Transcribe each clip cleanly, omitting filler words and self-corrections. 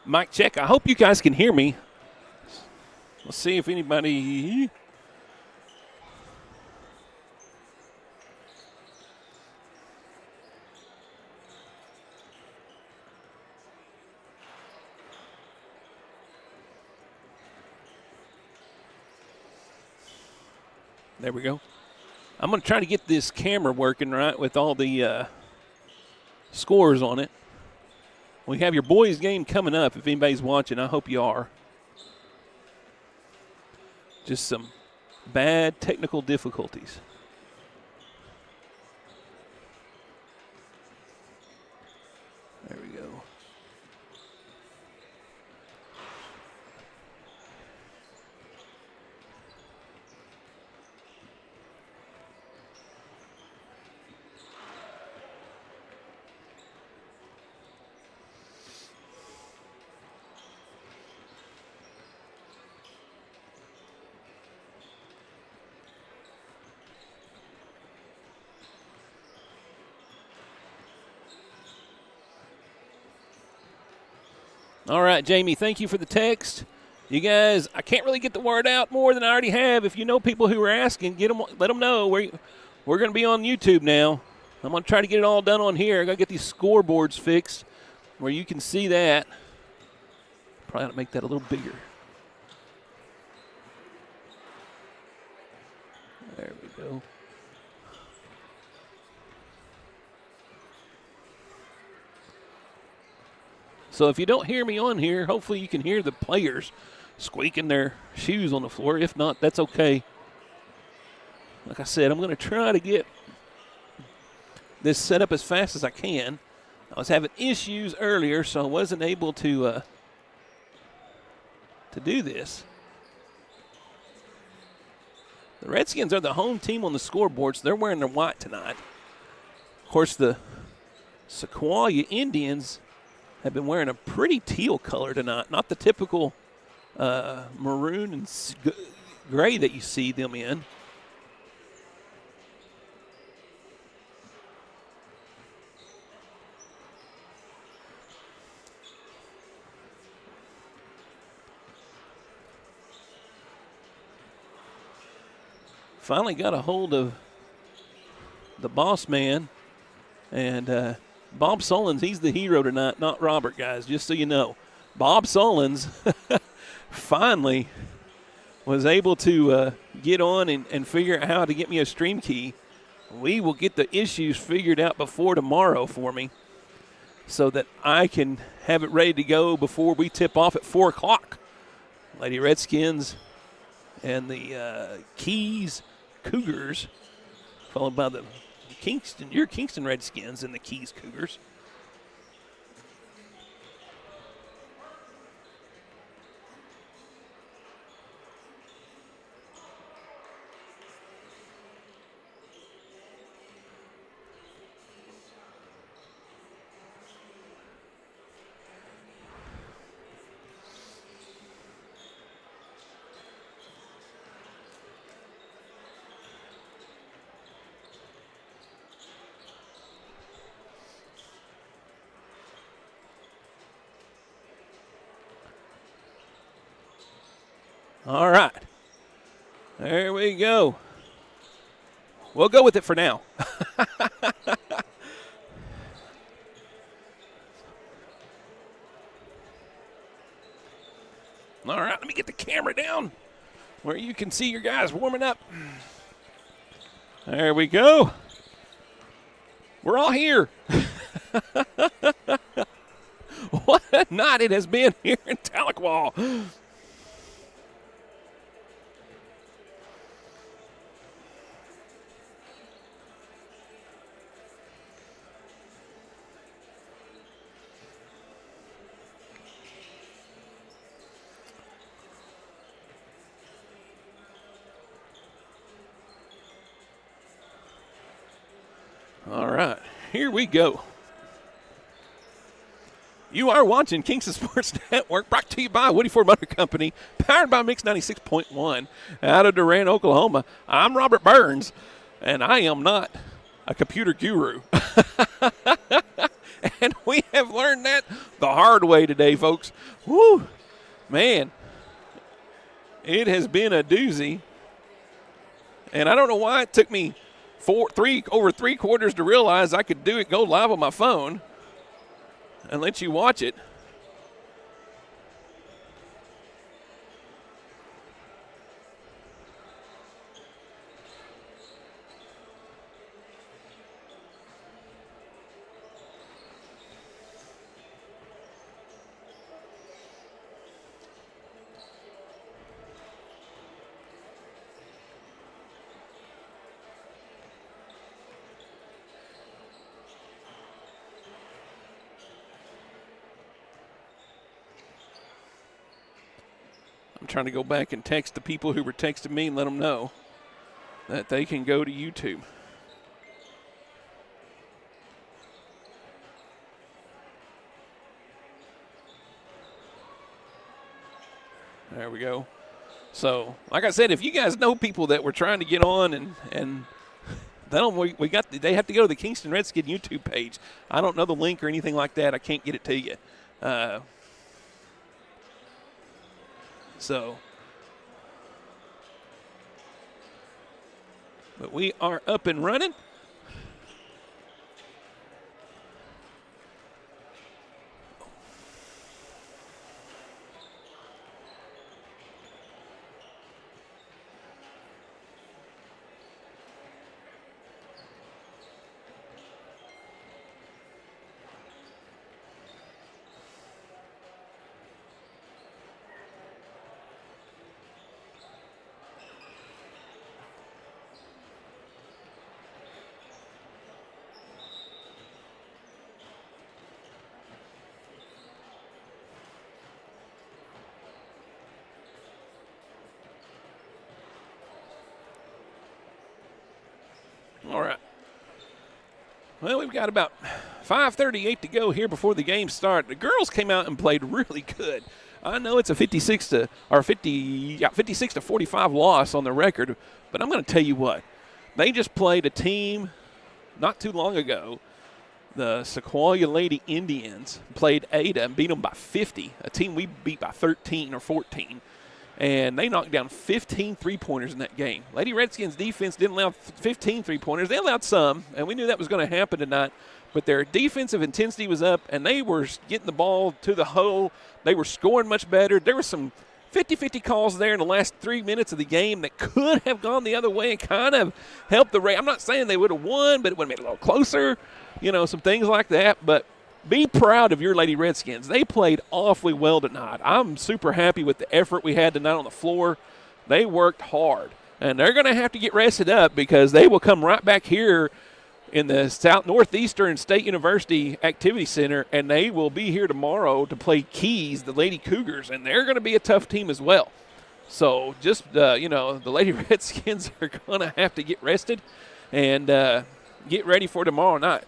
Mic check. I hope you guys can hear me. Let's see if anybody. There we go. I'm going to try to get this camera working right with all the scores on it. We have your boys' game coming up. If anybody's watching, I hope you are. Just some bad technical difficulties. There we go. All right, Jamie, thank you for the text. You guys, I can't really get the word out more than I already have. If you know people who are asking, let them know. We're going to be on YouTube now. I'm going to try to get it all done on here. I got to get these scoreboards fixed where you can see that. Probably ought to make that a little bigger. There we go. So if you don't hear me on here, hopefully you can hear the players squeaking their shoes on the floor. If not, that's okay. Like I said, I'm going to try to get this set up as fast as I can. I was having issues earlier, so I wasn't able to do this. The Redskins are the home team on the scoreboard, so they're wearing their white tonight. Of course, the Sequoyah Indians have been wearing a pretty teal color tonight, not the typical maroon and gray that you see them in. Finally got a hold of the boss man, and Bob Sullins, he's the hero tonight, not Robert, guys, just so you know. Bob Sullins finally was able to get on and figure out how to get me a stream key. We will get the issues figured out before tomorrow for me so that I can have it ready to go before we tip off at 4 o'clock. Lady Redskins and the Keys Cougars, followed by the Kingston Redskins and the Keys Cougars. All right. There we go. We'll go with it for now. All right, let me get the camera down where you can see your guys warming up. There we go. We're all here. What a night it has been here in Tahlequah. All right, here we go. You are watching Kingston Sports Network, brought to you by Woody Ford Motor Company, powered by Mix 96.1 out of Durant, Oklahoma. I'm Robert Burns, and I am not a computer guru. And we have learned that the hard way today, folks. Woo, man. It has been a doozy. And I don't know why it took me over 3 quarters to realize I could do it, go live on my phone and let you watch it. I'm trying to go back and text the people who were texting me and let them know that they can go to YouTube. There we go. So, like I said, if you guys know people that were trying to get on and they have to go to the Kingston Redskin YouTube page. I don't know the link or anything like that. I can't get it to you. But we are up and running. All right. Well, we've got about 5:38 to go here before the game starts. The girls came out and played really good. I know it's a 56 to 45 loss on the record, but I'm going to tell you what. They just played a team not too long ago. The Sequoyah Lady Indians played Ada and beat them by 50, a team we beat by 13 or 14. And they knocked down 15 three-pointers in that game. Lady Redskins defense didn't allow 15 three-pointers. They allowed some, and we knew that was going to happen tonight. But their defensive intensity was up, and they were getting the ball to the hole. They were scoring much better. There were some 50-50 calls there in the last 3 minutes of the game that could have gone the other way and kind of helped the Rays. I'm not saying they would have won, but it would have made it a little closer, some things like that. But be proud of your Lady Redskins. They played awfully well tonight. I'm super happy with the effort we had tonight on the floor. They worked hard, and they're going to have to get rested up because they will come right back here in the Northeastern State University Activity Center, and they will be here tomorrow to play Keys, the Lady Cougars, and they're going to be a tough team as well. So just, the Lady Redskins are going to have to get rested and get ready for tomorrow night.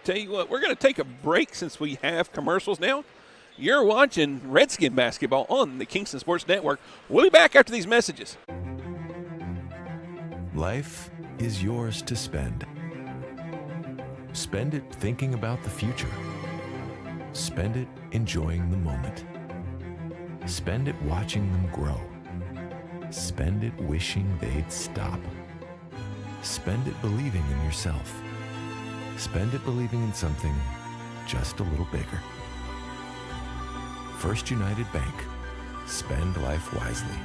Tell you what, we're going to take a break since we have commercials now. You're watching Redskin basketball on the Kingston Sports Network. We'll be back after these messages. Life is yours to spend. Spend it thinking about the future. Spend it enjoying the moment. Spend it watching them grow. Spend it wishing they'd stop. Spend it believing in yourself. Spend it believing in something just a little bigger. First United Bank. Spend life wisely.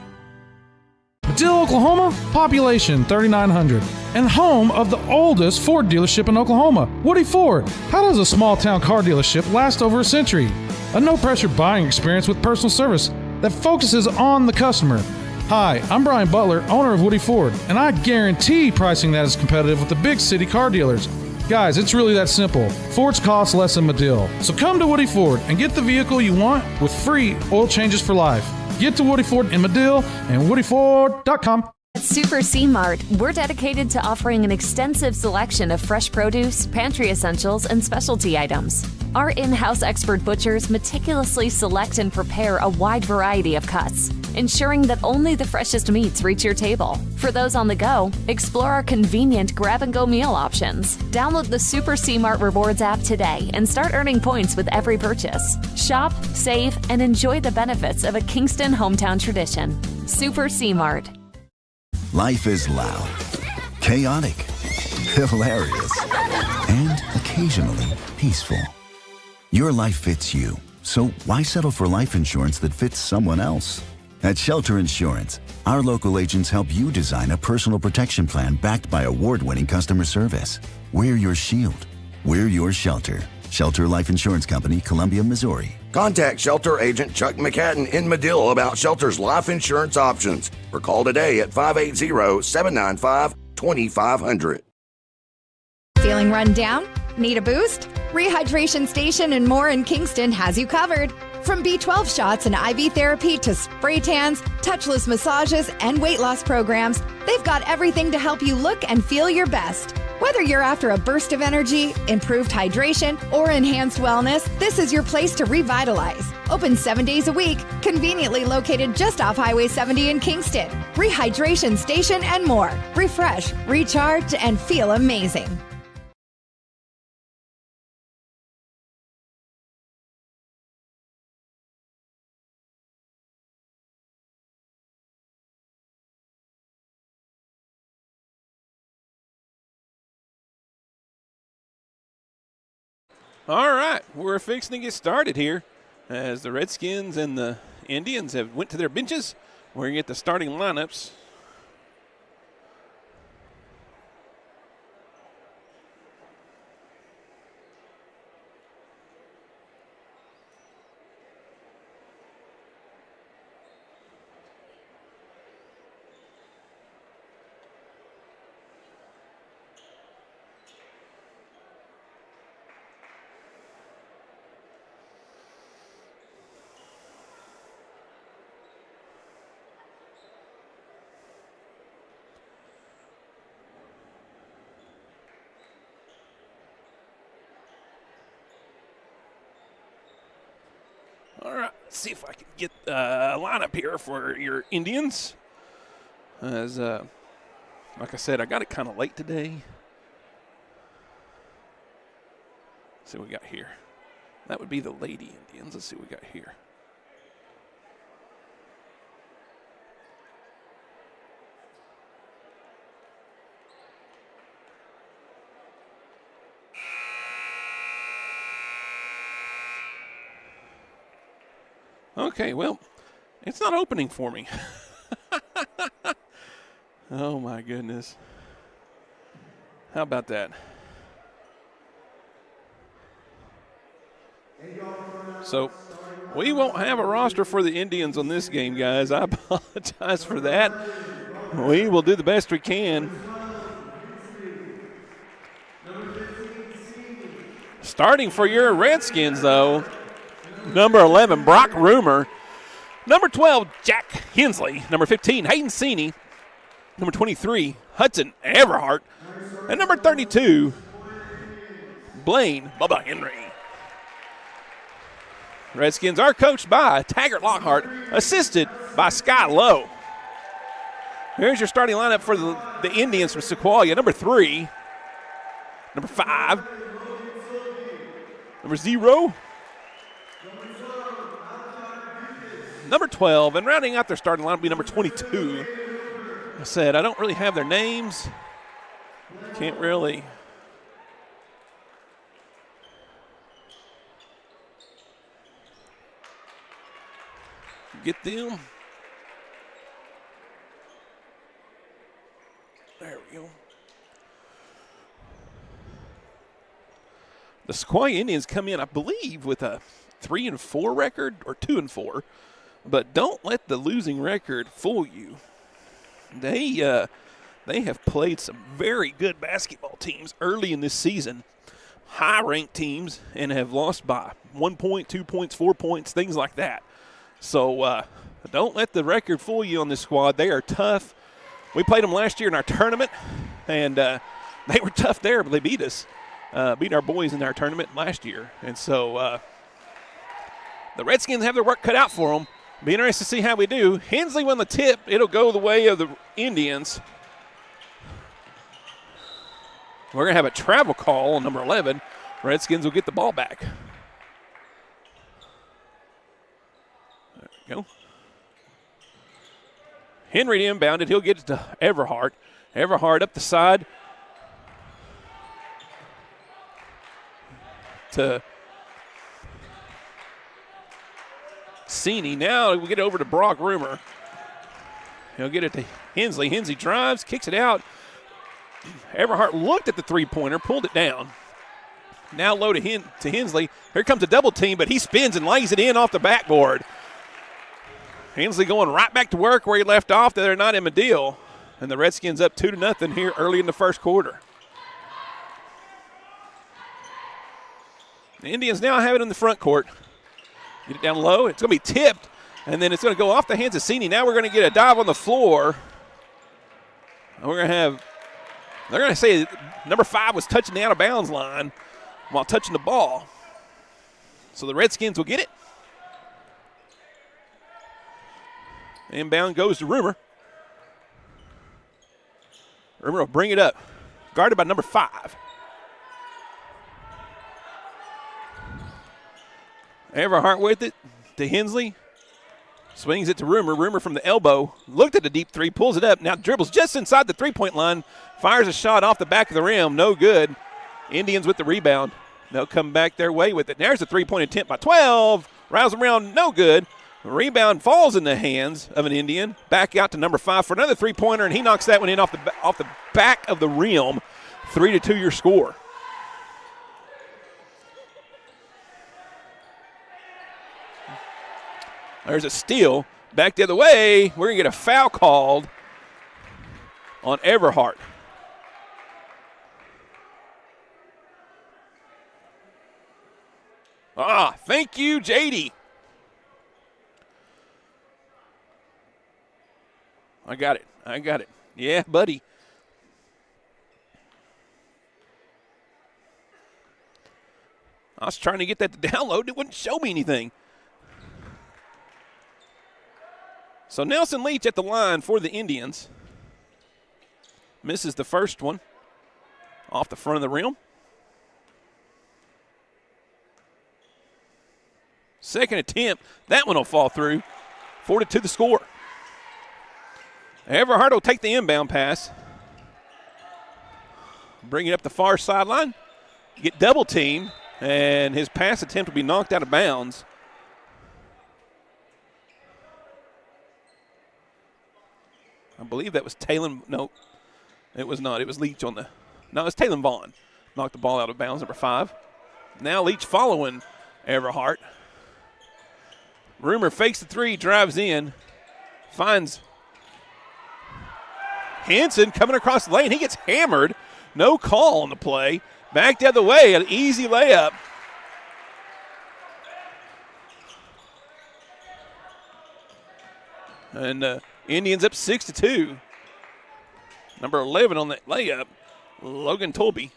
Madill, Oklahoma, population 3,900, and home of the oldest Ford dealership in Oklahoma, Woody Ford. How does a small-town car dealership last over a century? A no-pressure buying experience with personal service that focuses on the customer. Hi, I'm Brian Butler, owner of Woody Ford, and I guarantee pricing that is competitive with the big city car dealers. Guys, it's really that simple. Ford's cost less than Madill. So come to Woody Ford and get the vehicle you want with free oil changes for life. Get to Woody Ford in Madill and woodyford.com. At Super C-Mart, we're dedicated to offering an extensive selection of fresh produce, pantry essentials, and specialty items. Our in-house expert butchers meticulously select and prepare a wide variety of cuts. ensuring that only the freshest meats reach your table. For those on the go, explore our convenient grab-and-go meal options. Download the Super C-Mart Rewards app today and start earning points with every purchase. Shop, save, and enjoy the benefits of a Kingston hometown tradition. Super C-Mart. Life is loud, chaotic, hilarious, and occasionally peaceful. Your life fits you, so why settle for life insurance that fits someone else? At Shelter Insurance, our local agents help you design a personal protection plan backed by award-winning customer service. We're your shield. We're your shelter. Shelter Life Insurance Company, Columbia, Missouri. Contact Shelter Agent Chuck McCadden in Medill about Shelter's life insurance options or call today at 580-795-2500. Feeling run down? Need a boost? Rehydration Station and more in Kingston has you covered. From B12 shots and IV therapy to spray tans, touchless massages, and weight loss programs, they've got everything to help you look and feel your best. Whether you're after a burst of energy, improved hydration, or enhanced wellness, this is your place to revitalize. Open 7 days a week, conveniently located just off Highway 70 in Kingston. Rehydration Station and more. Refresh, recharge, and feel amazing. All right, we're fixing to get started here as the Redskins and the Indians have went to their benches. We're going to get the starting lineups. All right, let's see if I can get a lineup here for your Indians. As, like I said, I got it kind of late today. Let's see what we got here. That would be the Lady Indians. Let's see what we got here. Okay, well, it's not opening for me. Oh, my goodness. How about that? So, we won't have a roster for the Indians on this game, guys. I apologize for that. We will do the best we can. Starting for your Redskins, though, number 11, Brock Rumer. Number 12, Jack Hensley. Number 15, Hayden Seeney. Number 23, Hudson Everhart. And number 32, Blaine Bubba Henry. Redskins are coached by Taggart Lockhart, assisted by Sky Lowe. Here's your starting lineup for the Indians from Sequoyah. Number 3, number 5, number 0, number 12, and rounding out their starting lineup will be number 22. I said I don't really have their names. Can't really get them. There we go. The Sequoyah Indians come in, I believe, with a 3-4 record or 2-4. But don't let the losing record fool you. They have played some very good basketball teams early in this season, high-ranked teams, and have lost by 1 point, 2 points, 4 points, things like that. So don't let the record fool you on this squad. They are tough. We played them last year in our tournament, and they were tough there, but they beat us, beat our boys in our tournament last year. And so the Redskins have their work cut out for them. Be interested to see how we do. Hensley won the tip. It'll go the way of the Indians. We're going to have a travel call on number 11. Redskins will get the ball back. There we go. Henry inbounded. He'll get it to Everhart. Everhart up the side to Sini. Now we get over to Brock Rumor. He'll get it to Hensley. Hensley drives, kicks it out. Everhart looked at the three-pointer, pulled it down. Now low to Hensley. Here comes a double team, but he spins and lays it in off the backboard. Hensley going right back to work where he left off. They're not in Medill. And the Redskins up 2-0 here early in the first quarter. The Indians now have it in the front court. Get it down low. It's going to be tipped, and then it's going to go off the hands of Sini. Now we're going to get a dive on the floor. And we're going to have, they're going to say number 5 was touching the out-of-bounds line while touching the ball. So the Redskins will get it. Inbound goes to Rumor. Rumor will bring it up. Guarded by number 5. Everhart with it to Hensley. Swings it to Rumor. Rumor from the elbow. Looked at the deep three. Pulls it up. Now dribbles just inside the three-point line. Fires a shot off the back of the rim. No good. Indians with the rebound. They'll come back their way with it. There's a three-point attempt by 12. Rouse around. No good. Rebound falls in the hands of an Indian. Back out to number 5 for another three-pointer, and he knocks that one in off the back of the rim. 3-2 your score. There's a steal. Back the other way. We're going to get a foul called on Everhart. Thank you, JD. I got it. Yeah, buddy. I was trying to get that to download. It wouldn't show me anything. So Nelson Leach at the line for the Indians. Misses the first one off the front of the rim. Second attempt. That one will fall through. 4-2 the score. Everhart will take the inbound pass. Bring it up the far sideline. Get double teamed, and his pass attempt will be knocked out of bounds. I believe that was Talon. No, it was not. It was Leach on the. No, it was Talon Vaughn. Knocked the ball out of bounds, number 5. Now Leach following Everhart. Rumor fakes the three, drives in, finds Hanson coming across the lane. He gets hammered. No call on the play. Back the other way, an easy layup. And Indians up 6-2. Number 11 on that layup, Logan Tolby.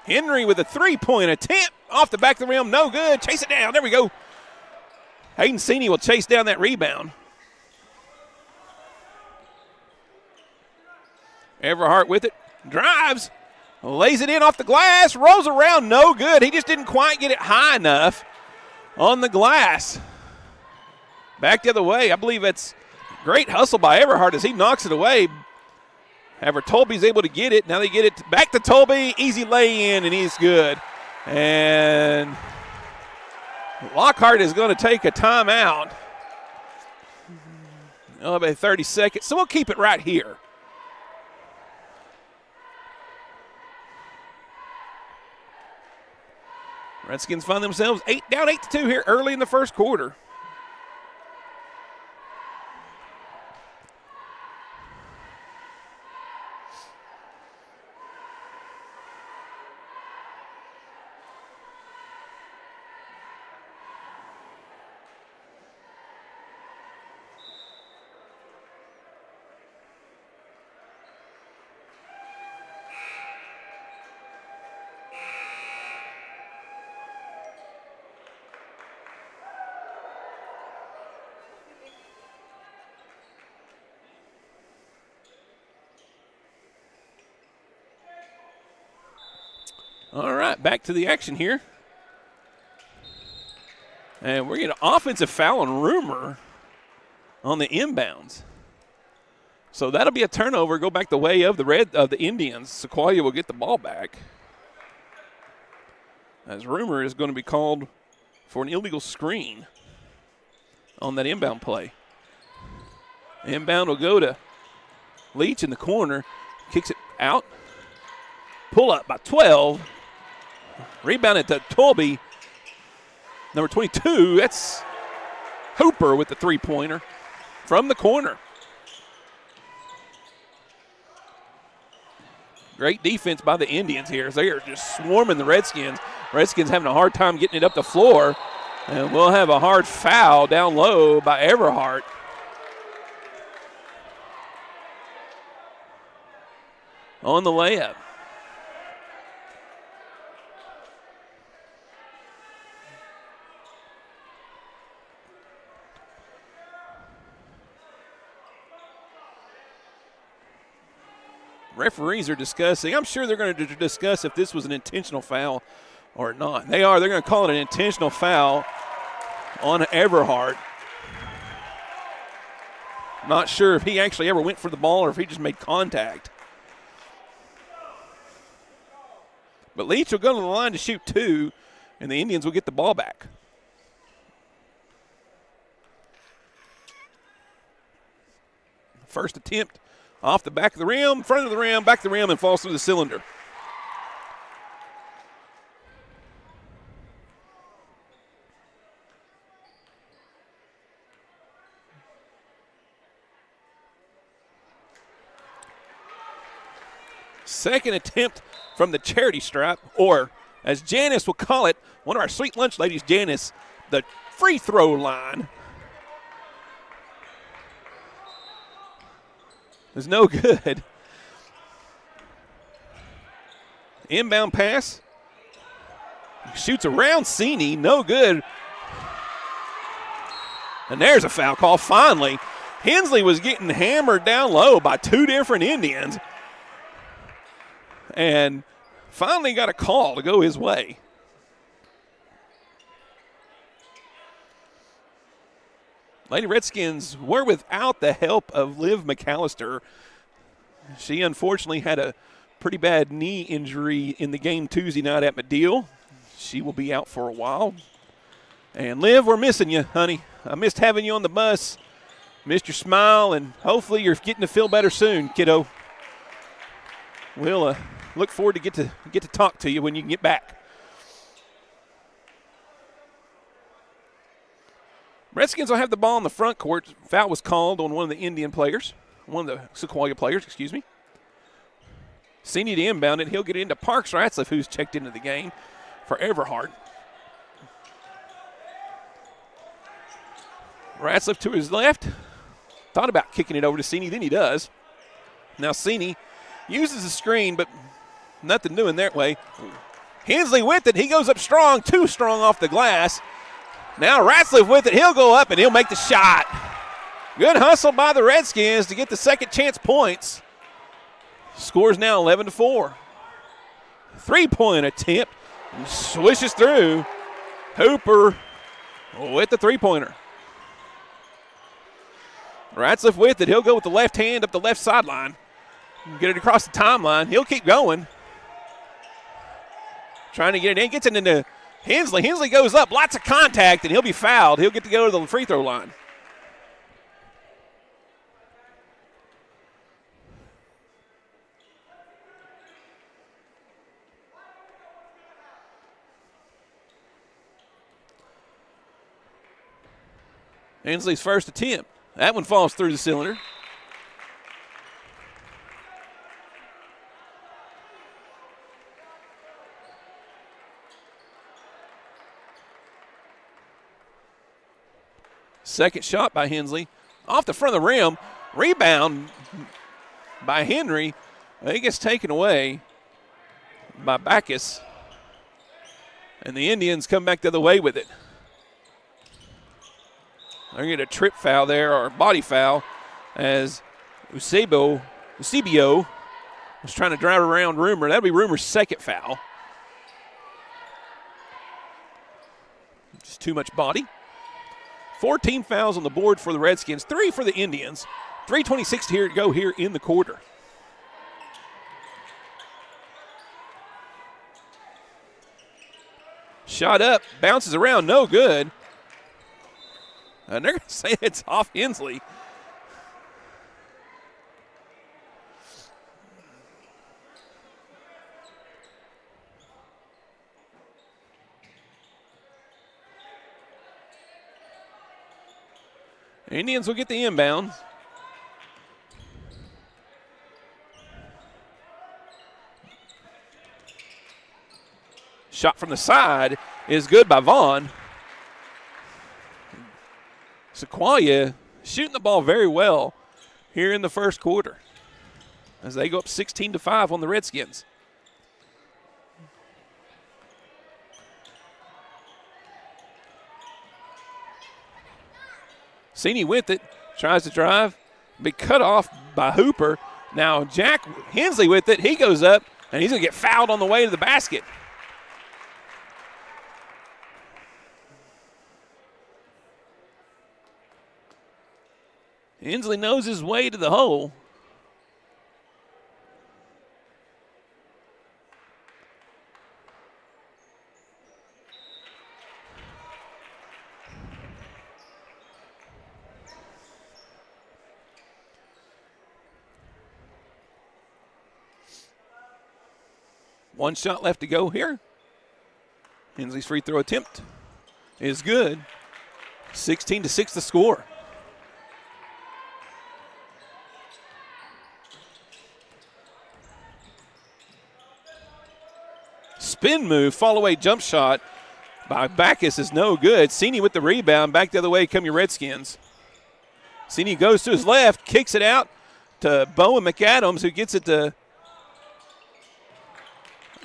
Henry with a three-point attempt off the back of the rim. No good. Chase it down. There we go. Hayden Sini will chase down that rebound. Everhart with it. Drives. Lays it in off the glass. Rolls around. No good. He just didn't quite get it high enough on the glass. Back the other way. I believe that's great hustle by Everhart as he knocks it away. However, Tolby's able to get it. Now they get it back to Tolby. Easy lay in, and he's good. And Lockhart is going to take a timeout. About 30 seconds. So we'll keep it right here. Redskins find themselves down 8-2 here early in the first quarter. All right, back to the action here. And we're getting an offensive foul on Rumor on the inbounds. So that'll be a turnover, go back the way of the Indians. Sequoyah will get the ball back. As Rumor is going to be called for an illegal screen on that inbound play. Inbound will go to Leach in the corner. Kicks it out. Pull up by 12. Rebound it to Tolby. Number 22, that's Hooper with the three-pointer from the corner. Great defense by the Indians here. They are just swarming the Redskins. Redskins having a hard time getting it up the floor. And we'll have a hard foul down low by Everhart. On the layup. Referees are discussing. I'm sure they're going to discuss if this was an intentional foul or not. They are. They're going to call it an intentional foul on Everhart. Not sure if he actually ever went for the ball or if he just made contact. But Leach will go to the line to shoot two, and the Indians will get the ball back. First attempt off the back of the rim, front of the rim, back of the rim, and falls through the cylinder. Second attempt from the charity stripe, or as Janice will call it, one of our sweet lunch ladies, Janice, the free throw line. Is no good. Inbound pass. Shoots around Cini, no good. And there's a foul call finally. Hensley was getting hammered down low by two different Indians. And finally got a call to go his way. Lady Redskins were without the help of Liv McAllister. She unfortunately had a pretty bad knee injury in the game Tuesday night at Medill. She will be out for a while. And Liv, we're missing you, honey. I missed having you on the bus. Missed your smile, and hopefully you're getting to feel better soon, kiddo. We'll look forward to get to talk to you when you can get back. Redskins will have the ball in the front court. Foul was called on one of the Indian players, one of the Sequoyah players, excuse me. Cini to inbound it. He'll get into Parks Ratzliff, who's checked into the game for Everhart. Ratzliff to his left. Thought about kicking it over to Cini, then he does. Now Cini uses the screen, but nothing doing that way. Hensley with it. He goes up strong, too strong off the glass. Now Ratzliff with it. He'll go up and he'll make the shot. Good hustle by the Redskins to get the second chance points. Scores now 11-4. Three-point attempt. Swishes through. Hooper with the three-pointer. Ratzliff with it. He'll go with the left hand up the left sideline. Get it across the timeline. He'll keep going. Trying to get it in. Gets it into Hensley. Hensley goes up. Lots of contact, and he'll be fouled. He'll get to go to the free throw line. Hensley's first attempt. That one falls through the cylinder. Second shot by Hensley. Off the front of the rim. Rebound by Henry. It gets taken away by Backus. And the Indians come back the other way with it. They're going to get a trip foul there, or body foul, as Eusebio was trying to drive around Rumor. That'll be Rumor's second foul. Just too much body. 14 fouls on the board for the Redskins, 3 for the Indians. 3:26 here to go here in the quarter. Shot up, bounces around, no good. And they're going to say it's off Hensley. Indians will get the inbound. Shot from the side is good by Vaughn. Sequoyah shooting the ball very well here in the first quarter as they go up 16-5 on the Redskins. Sini with it, tries to drive, be cut off by Hooper. Now Jack Hensley with it, he goes up, and he's going to get fouled on the way to the basket. Hensley knows his way to the hole. One shot left to go here. Hensley's free throw attempt is good. 16-6 the score. Spin move, fall away jump shot by Backus is no good. Sini with the rebound, back the other way come your Redskins. Sini goes to his left, kicks it out to Bowen McAdams, who gets it to,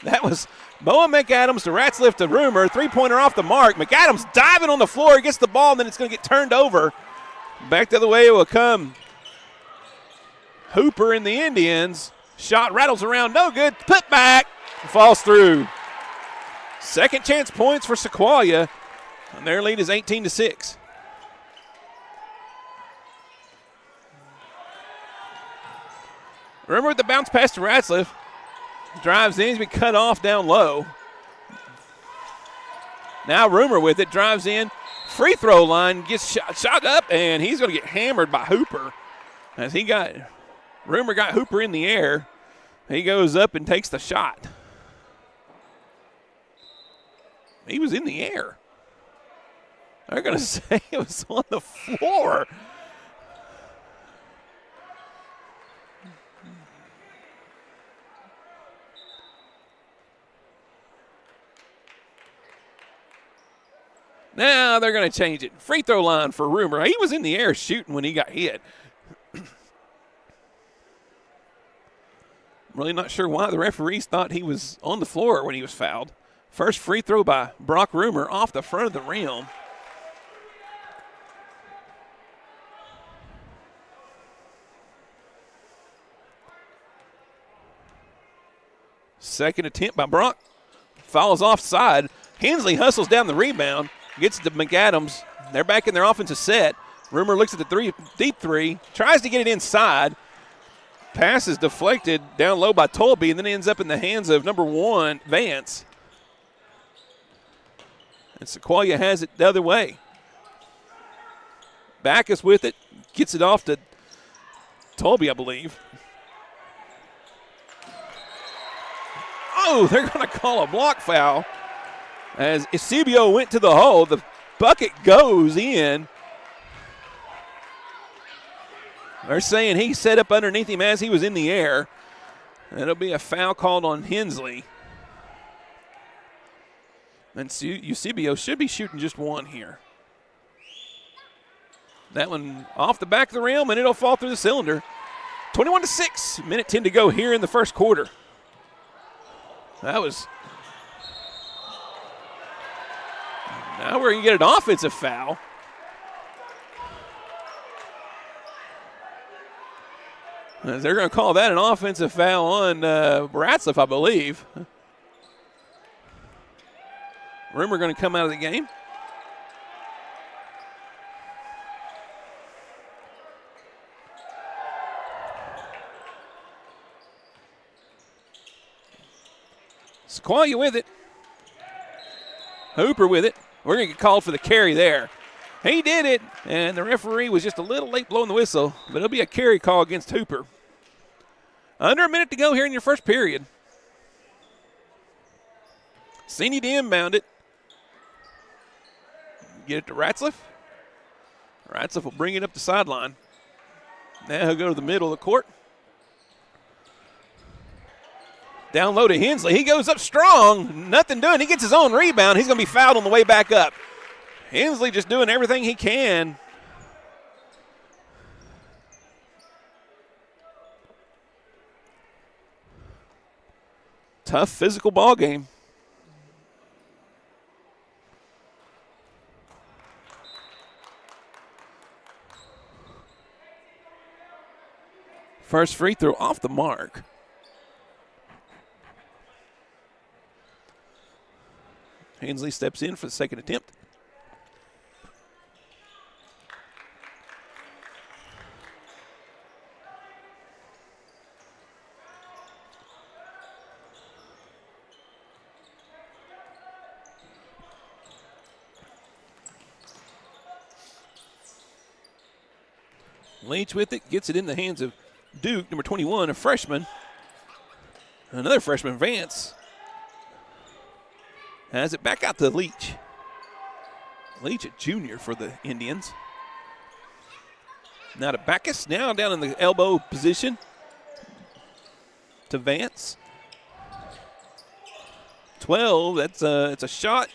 that was Bowen McAdams to Ratzliff to Rumor, three-pointer off the mark. McAdams diving on the floor, gets the ball, and then it's going to get turned over. Back the other way will come Hooper and the Indians. Shot rattles around, no good, put back, falls through. Second chance points for Sequoyah, and their lead is 18-6. Remember with the bounce pass to Ratzliff. Drives in, he's been cut off down low. Now Rumor with it, drives in, free throw line, gets shot up, and he's going to get hammered by Hooper. As Rumor got Hooper in the air. He goes up and takes the shot. He was in the air. They're going to say it was on the floor. Now they're going to change it. Free throw line for Rumor. He was in the air shooting when he got hit. I'm really not sure why the referees thought he was on the floor when he was fouled. First free throw by Brock Rumor off the front of the rim. Second attempt by Brock. Fouls offside. Hensley hustles down the rebound. Gets to McAdams. They're back in their offensive set. Rumor looks at the deep three. Tries to get it inside. Pass is deflected down low by Tolby and then ends up in the hands of number 1, Vance. And Sequoyah has it the other way. Backus with it. Gets it off to Tolby, I believe. Oh, they're going to call a block foul. As Eusebio went to the hole, the bucket goes in. They're saying he set up underneath him as he was in the air. It'll be a foul called on Hensley. And Eusebio should be shooting just one here. That one off the back of the rim, and it'll fall through the cylinder. 21-6, minute 10 to go here in the first quarter. That was... Now we're going to get an offensive foul. They're going to call that an offensive foul on Ratzliff, I believe. Rumor going to come out of the game. Sequoyah with it. Hooper with it. We're going to get called for the carry there. He did it, and the referee was just a little late blowing the whistle, but it'll be a carry call against Hooper. Under a minute to go here in your first period. Senior to inbound it. Get it to Ratzliff. Ratzliff will bring it up the sideline. Now he'll go to the middle of the court. Down low to Hensley. He goes up strong. Nothing doing. He gets his own rebound. He's going to be fouled on the way back up. Hensley just doing everything he can. Tough physical ball game. First free throw off the mark. Hensley steps in for the second attempt. Leach with it, gets it in the hands of Duke, number 21, a freshman. Another freshman, Vance. Has it back out to Leach. Leach, a junior for the Indians. Now to Backus, now down in the elbow position to Vance. 12, it's a shot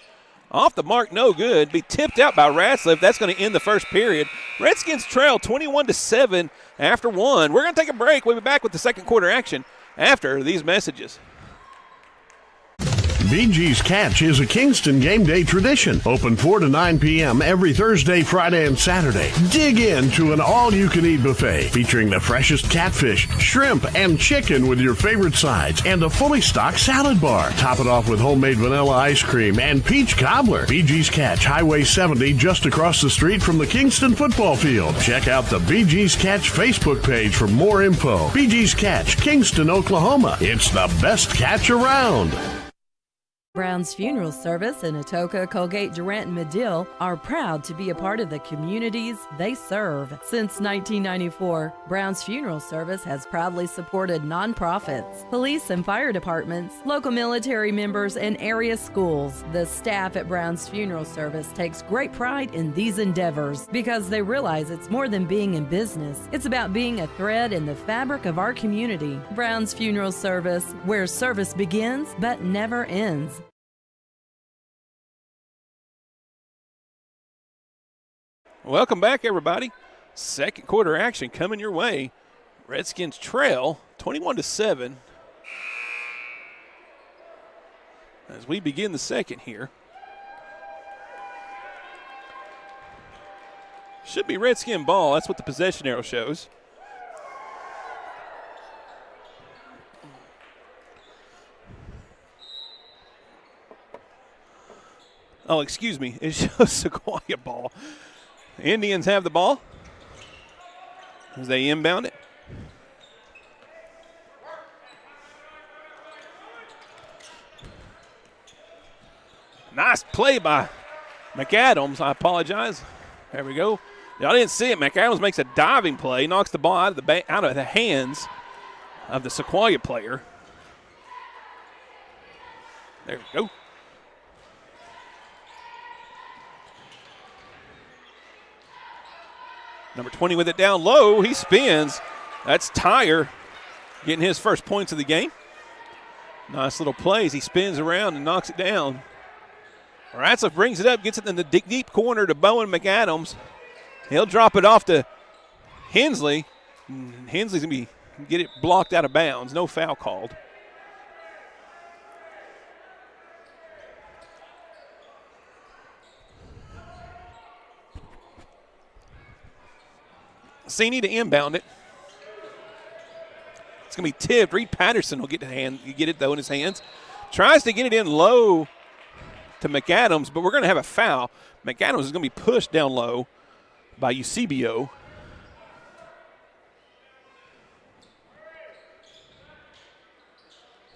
off the mark, no good. Be tipped out by Ratzliff. That's going to end the first period. Redskins trail 21-7 after one. We're going to take a break. We'll be back with the second quarter action after these messages. BG's Catch is a Kingston game day tradition. Open 4 to 9 p.m. every Thursday, Friday, and Saturday. Dig into an all-you-can-eat buffet featuring the freshest catfish, shrimp, and chicken with your favorite sides and a fully stocked salad bar. Top it off with homemade vanilla ice cream and peach cobbler. BG's Catch, Highway 70, just across the street from the Kingston football field. Check out the BG's Catch Facebook page for more info. BG's Catch, Kingston, Oklahoma. It's the best catch around. Brown's Funeral Service in Atoka, Colgate, Durant, and Medill are proud to be a part of the communities they serve. Since 1994, Brown's Funeral Service has proudly supported nonprofits, police and fire departments, local military members, and area schools. The staff at Brown's Funeral Service takes great pride in these endeavors because they realize it's more than being in business. It's about being a thread in the fabric of our community. Brown's Funeral Service, where service begins but never ends. Welcome back, everybody. Second quarter action coming your way. Redskins trail 21-7 as we begin the second here. Should be Redskin ball. That's what the possession arrow shows. Oh, excuse me. It shows Sequoyah ball. Indians have the ball as they inbound it. Nice play by McAdams. I apologize. There we go. Y'all didn't see it. McAdams makes a diving play, knocks the ball out of the hands of the Sequoyah player. There we go. Number 20 with it down low. He spins. That's Tyre getting his first points of the game. Nice little plays. He spins around and knocks it down. Ratzliff brings it up, gets it in the deep corner to Bowen McAdams. He'll drop it off to Hensley. Hensley's going to get it blocked out of bounds. No foul called. Sini to inbound it. It's going to be tipped. Reed Patterson will get it, though, in his hands. Tries to get it in low to McAdams, but we're going to have a foul. McAdams is going to be pushed down low by Eusebio.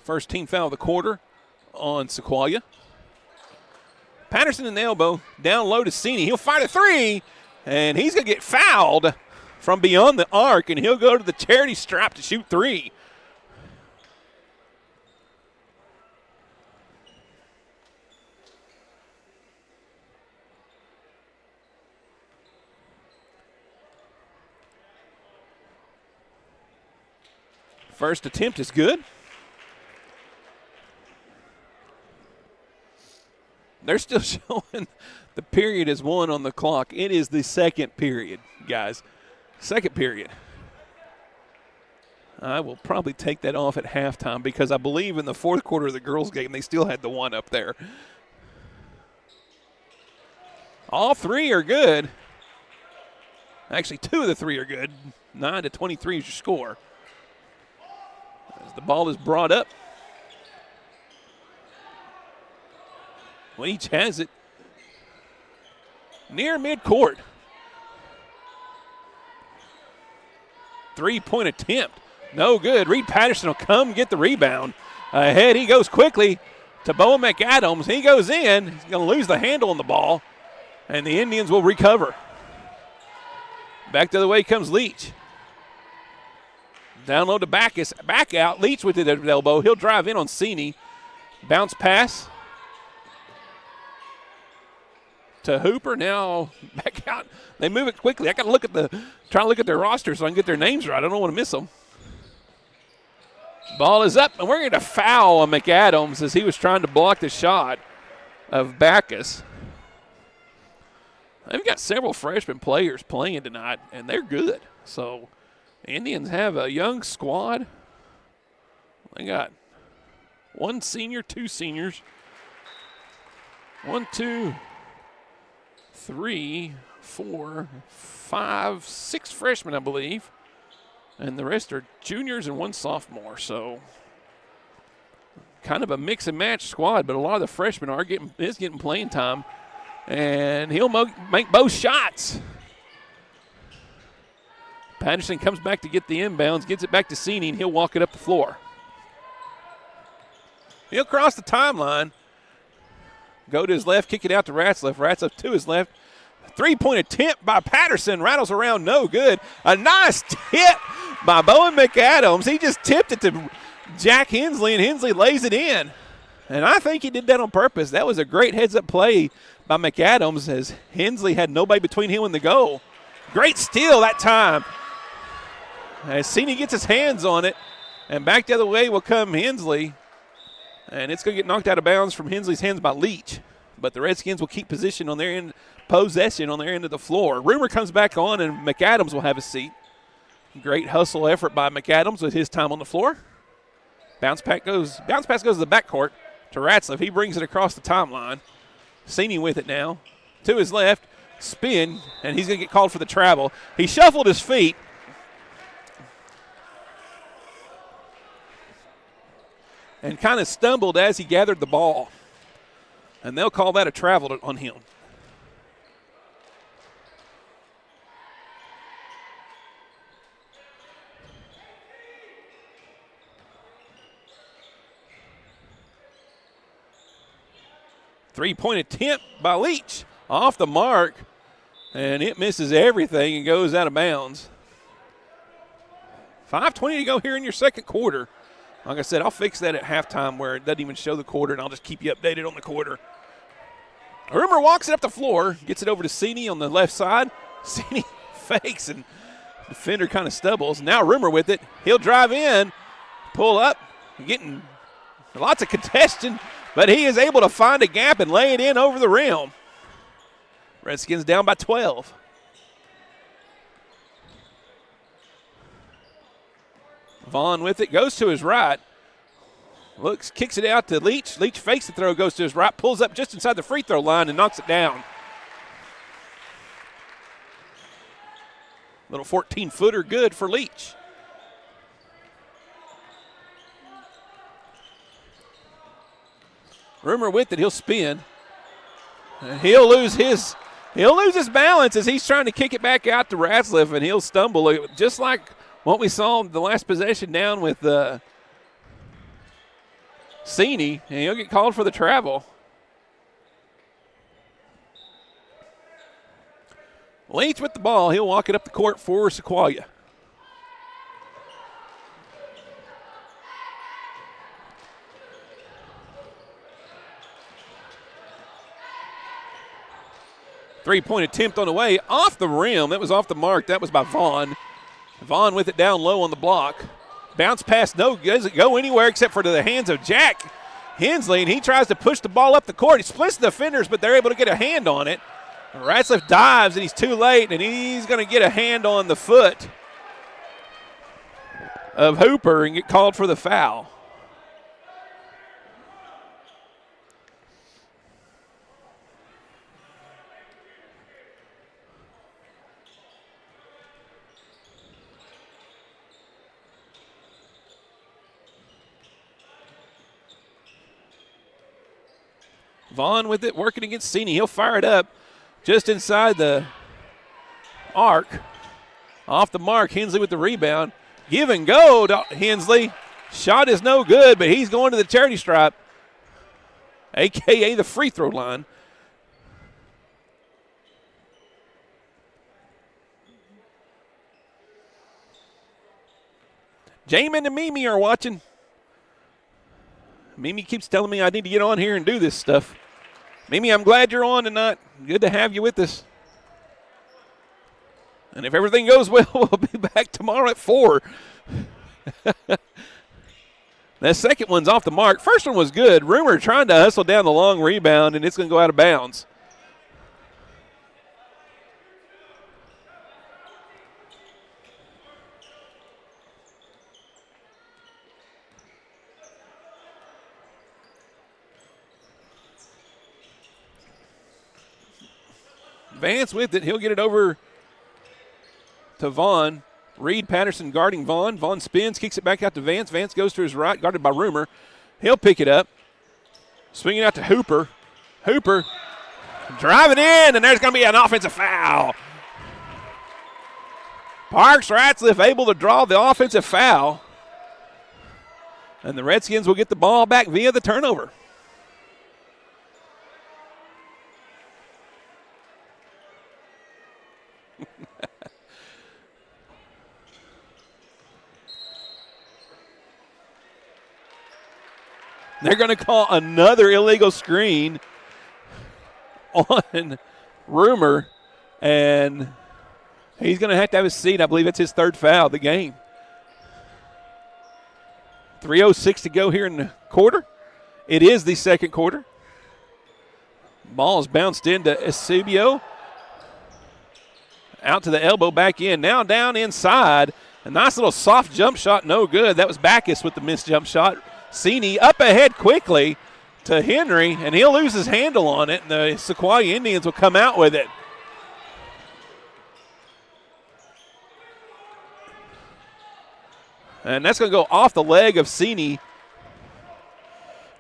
First team foul of the quarter on Sequoyah. Patterson in the elbow, down low to Cini. He'll fire the three, and he's going to get fouled from beyond the arc, and he'll go to the charity stripe to shoot three. First attempt is good. They're still showing the period is 1 on the clock. It is the second period, guys. Second period. I will probably take that off at halftime because I believe in the fourth quarter of the girls' game they still had the 1 up there. All 3 are good. Actually, 2 of the 3 are good. 9-23 is your score. As the ball is brought up. Leach has it near midcourt. 3-point attempt. No good. Reed Patterson will come get the rebound. Ahead he goes quickly to Bowen McAdams. He goes in. He's going to lose the handle on the ball, and the Indians will recover. Back the other way comes Leach. Down low to Backus. Back out. Leach with it at the elbow. He'll drive in on Cini. Bounce pass to Hooper. Now back out. They move it quickly. I got to try to look at their roster so I can get their names right. I don't want to miss them. Ball is up, and we're going to foul on McAdams as he was trying to block the shot of Backus. They've got several freshman players playing tonight, and they're good. So Indians have a young squad. They got 1 senior, 2 seniors. 1, 2, 3, 4, 5, 6 freshmen, I believe. And the rest are juniors and 1 sophomore. So kind of a mix and match squad, but a lot of the freshmen is getting playing time. And he'll make both shots. Patterson comes back to get the inbounds, gets it back to Cini, and he'll walk it up the floor. He'll cross the timeline, go to his left, kick it out to Ratzlaff. Ratzlaff to his left. 3-point attempt by Patterson, rattles around, no good. A nice tip by Bowen McAdams. He just tipped it to Jack Hensley, and Hensley lays it in. And I think he did that on purpose. That was a great heads-up play by McAdams as Hensley had nobody between him and the goal. Great steal that time. As Cini gets his hands on it, and back the other way will come Hensley. And it's going to get knocked out of bounds from Hensley's hands by Leach. But the Redskins will keep possession on their end of the floor. Rumor comes back on, and McAdams will have a seat. Great hustle effort by McAdams with his time on the floor. Bounce pass goes to the backcourt to Ratzlaff. He brings it across the timeline. Cini with it now. To his left, spin, and he's going to get called for the travel. He shuffled his feet. And kind of stumbled as he gathered the ball. And they'll call that a travel on him. Three-point attempt by Leach. Off the mark. And it misses everything and goes out of bounds. 5:20 to go here in your second quarter. Like I said, I'll fix that at halftime where it doesn't even show the quarter, and I'll just keep you updated on the quarter. Rumor walks it up the floor, gets it over to Cini on the left side. Cini fakes, and defender kind of stumbles. Now Rumor with it. He'll drive in, pull up, getting lots of congestion, but he is able to find a gap and lay it in over the rim. Redskins down by 12. Vaughn with it, goes to his right. Looks, kicks it out to Leach. Leach fakes the throw, goes to his right, pulls up just inside the free throw line and knocks it down. Little 14-footer good for Leach. Rumor with it, he'll spin. And he'll lose his balance as he's trying to kick it back out to Ratzlaff, and he'll stumble just like what we saw in the last possession down with Cini, and he'll get called for the travel. Leach with the ball. He'll walk it up the court for Sequoyah. Three-point attempt on the way. Off the rim. That was off the mark. That was by Vaughn. Vaughn with it down low on the block. Bounce pass, no, doesn't go anywhere except for to the hands of Jack Hensley, and he tries to push the ball up the court. He splits the defenders, but they're able to get a hand on it. Ratzliff dives, and he's too late, and he's going to get a hand on the foot of Hooper and get called for the foul. Vaughn with it, working against Cini. He'll fire it up just inside the arc. Off the mark, Hensley with the rebound. Give and go to Hensley. Shot is no good, but he's going to the charity stripe, a.k.a. the free throw line. Jamin and Mimi are watching. Mimi keeps telling me I need to get on here and do this stuff. Mimi, I'm glad you're on tonight. Good to have you with us. And if everything goes well, we'll be back tomorrow at 4. That second one's off the mark. First one was good. Rumor trying to hustle down the long rebound, and it's going to go out of bounds. Vance with it. He'll get it over to Vaughn. Reed Patterson guarding Vaughn. Vaughn spins, kicks it back out to Vance. Vance goes to his right, guarded by Rumor. He'll pick it up. Swinging out to Hooper. Hooper driving in, and there's going to be an offensive foul. Parks Ratzliff able to draw the offensive foul. And the Redskins will get the ball back via the turnover. They're going to call another illegal screen on Rumor, and he's going to have his seat. I believe that's his third foul of the game. 3:06 to go here in the quarter. It is the second quarter. Ball is bounced into Eusebio. Out to the elbow, back in. Now down inside. A nice little soft jump shot, no good. That was Backus with the missed jump shot. Cini up ahead quickly to Henry, and he'll lose his handle on it, and the Sequoyah Indians will come out with it. And that's going to go off the leg of Cini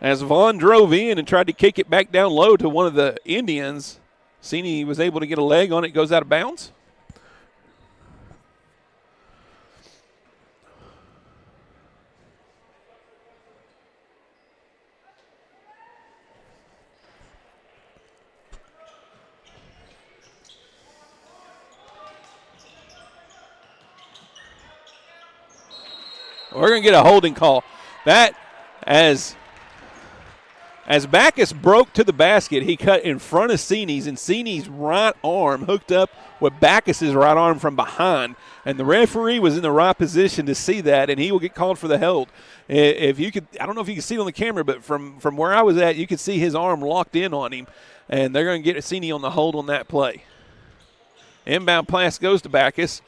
as Vaughn drove in and tried to kick it back down low to one of the Indians. Cini was able to get a leg on it, goes out of bounds. We're going to get a holding call. That, as Backus broke to the basket, he cut in front of Cini's, and Cini's right arm hooked up with Backus's right arm from behind. And the referee was in the right position to see that, and he will get called for the hold. If you could, I don't know if you can see it on the camera, but from where I was at, you could see his arm locked in on him, and they're going to get Cini on the hold on that play. Inbound pass goes to Backus.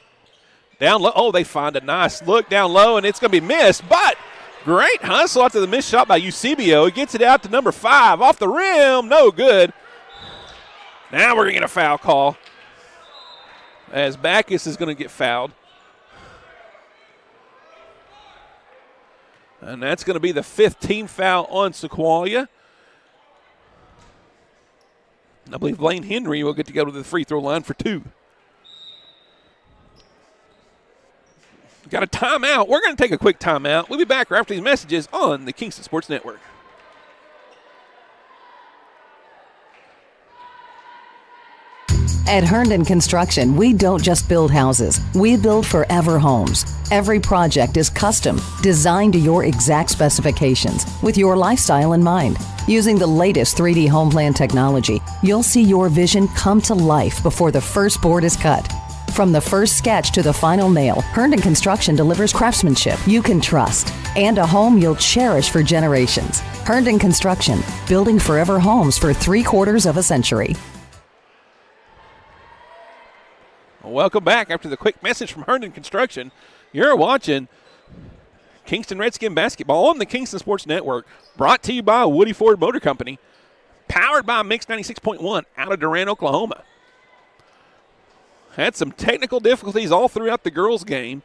Down low. Oh, they find a nice look down low, and it's going to be missed. But great hustle after the missed shot by Eusebio. He gets it out to number 5. Off the rim. No good. Now we're going to get a foul call as Backus is going to get fouled. And that's going to be the 5th team foul on Sequoyah. I believe Blaine Henry will get to go to the free throw line for 2. Got a timeout. We're going to take a quick timeout. We'll be back right after these messages on the Kingston Sports Network. At Herndon Construction, we don't just build houses, we build forever homes. Every project is custom, designed to your exact specifications, with your lifestyle in mind. Using the latest 3D home plan technology, you'll see your vision come to life before the first board is cut. From the first sketch to the final nail, Herndon Construction delivers craftsmanship you can trust and a home you'll cherish for generations. Herndon Construction, building forever homes for 3/4 of a century. Welcome back after the quick message from Herndon Construction. You're watching Kingston Redskin basketball on the Kingston Sports Network, brought to you by Woody Ford Motor Company, powered by Mix 96.1 out of Durant, Oklahoma. Had some technical difficulties all throughout the girls' game.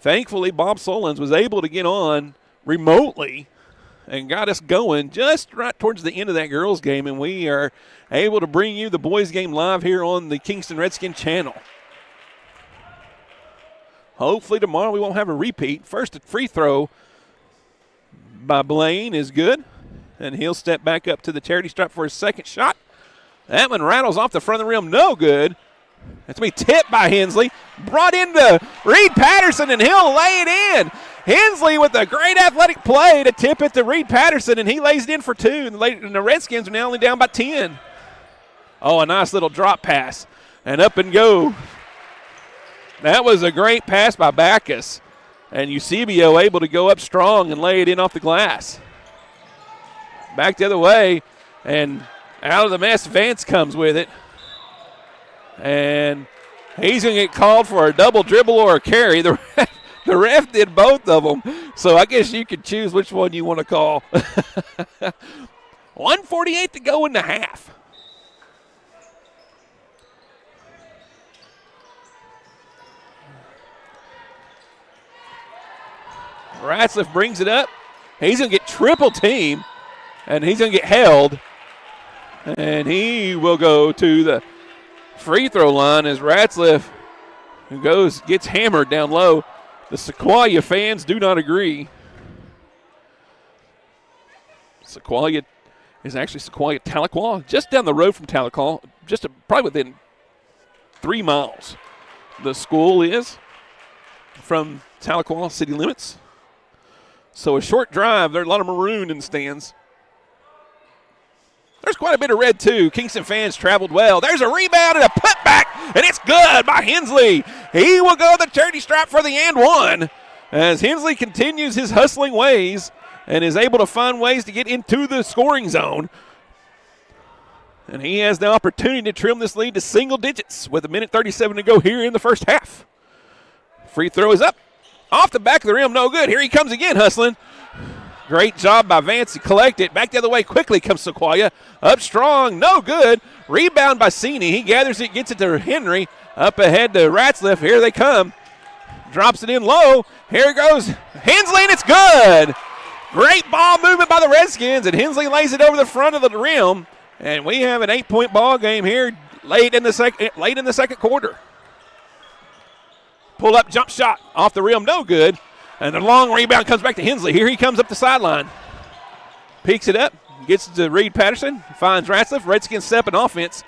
Thankfully, Bob Solons was able to get on remotely and got us going just right towards the end of that girls' game, and we are able to bring you the boys' game live here on the Kingston Redskin channel. Hopefully tomorrow we won't have a repeat. First free throw by Blaine is good, and he'll step back up to the charity stripe for his second shot. That one rattles off the front of the rim, no good. That's going to be tipped by Hensley. Brought into Reed Patterson, and he'll lay it in. Hensley with a great athletic play to tip it to Reed Patterson, and he lays it in for two. And the Redskins are now only down by 10. Oh, a nice little drop pass. And up and go. That was a great pass by Backus. And Eusebio able to go up strong and lay it in off the glass. Back the other way, and out of the mess, Vance comes with it. And he's going to get called for a double dribble or a carry. The ref did both of them, so I guess you could choose which one you want to call. 1:48 to go in the half. Ratzliff brings it up. He's going to get triple team, and he's going to get held. And he will go to the free throw line as Ratzliff gets hammered down low. The Sequoyah fans do not agree. Sequoyah is actually Sequoyah Tahlequah, just down the road from Tahlequah, probably within 3 miles. The school is from Tahlequah city limits. So a short drive. There's a lot of maroon in the stands. There's quite a bit of red, too. Kingston fans traveled well. There's a rebound and a putback, and it's good by Hensley. He will go the charity stripe for the and one as Hensley continues his hustling ways and is able to find ways to get into the scoring zone. And he has the opportunity to trim this lead to single digits with 1:37 to go here in the first half. Free throw is up. Off the back of the rim, no good. Here he comes again, hustling. Great job by Vance to collect it. Back the other way quickly comes Sequoyah. Up strong, no good. Rebound by Cini. He gathers it, gets it to Henry. Up ahead to Ratzliff. Here they come. Drops it in low. Here goes Hensley, and it's good. Great ball movement by the Redskins, and Hensley lays it over the front of the rim. And we have an 8-point ball game here late in the second quarter. Pull up jump shot off the rim, no good. And the long rebound comes back to Hensley. Here he comes up the sideline. Peeks it up, gets it to Reed Patterson, finds Ratzliff. Redskins step in offense.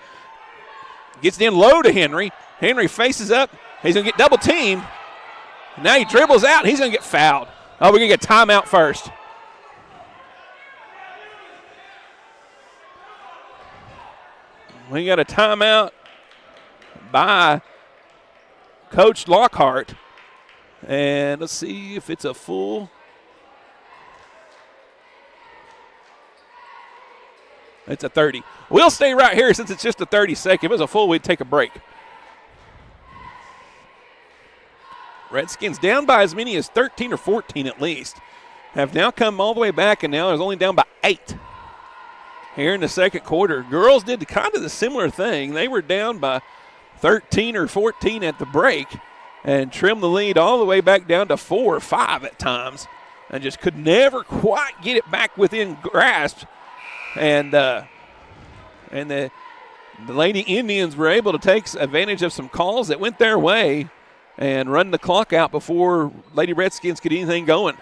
Gets it in low to Henry. Henry faces up. He's going to get double teamed. Now he dribbles out. He's going to get fouled. Oh, we're going to get timeout first. We got a timeout by Coach Lockhart. And let's see if it's a full. It's a 30. We'll stay right here since it's just a 30-second. If it was a full, we'd take a break. Redskins down by as many as 13 or 14 at least. Have now come all the way back, and now is only down by 8 here in the second quarter. Girls did kind of the similar thing. They were down by 13 or 14 at the break and trimmed the lead all the way back down to 4 or 5 at times and just could never quite get it back within grasp. And the Lady Indians were able to take advantage of some calls that went their way and run the clock out before Lady Redskins could get anything going.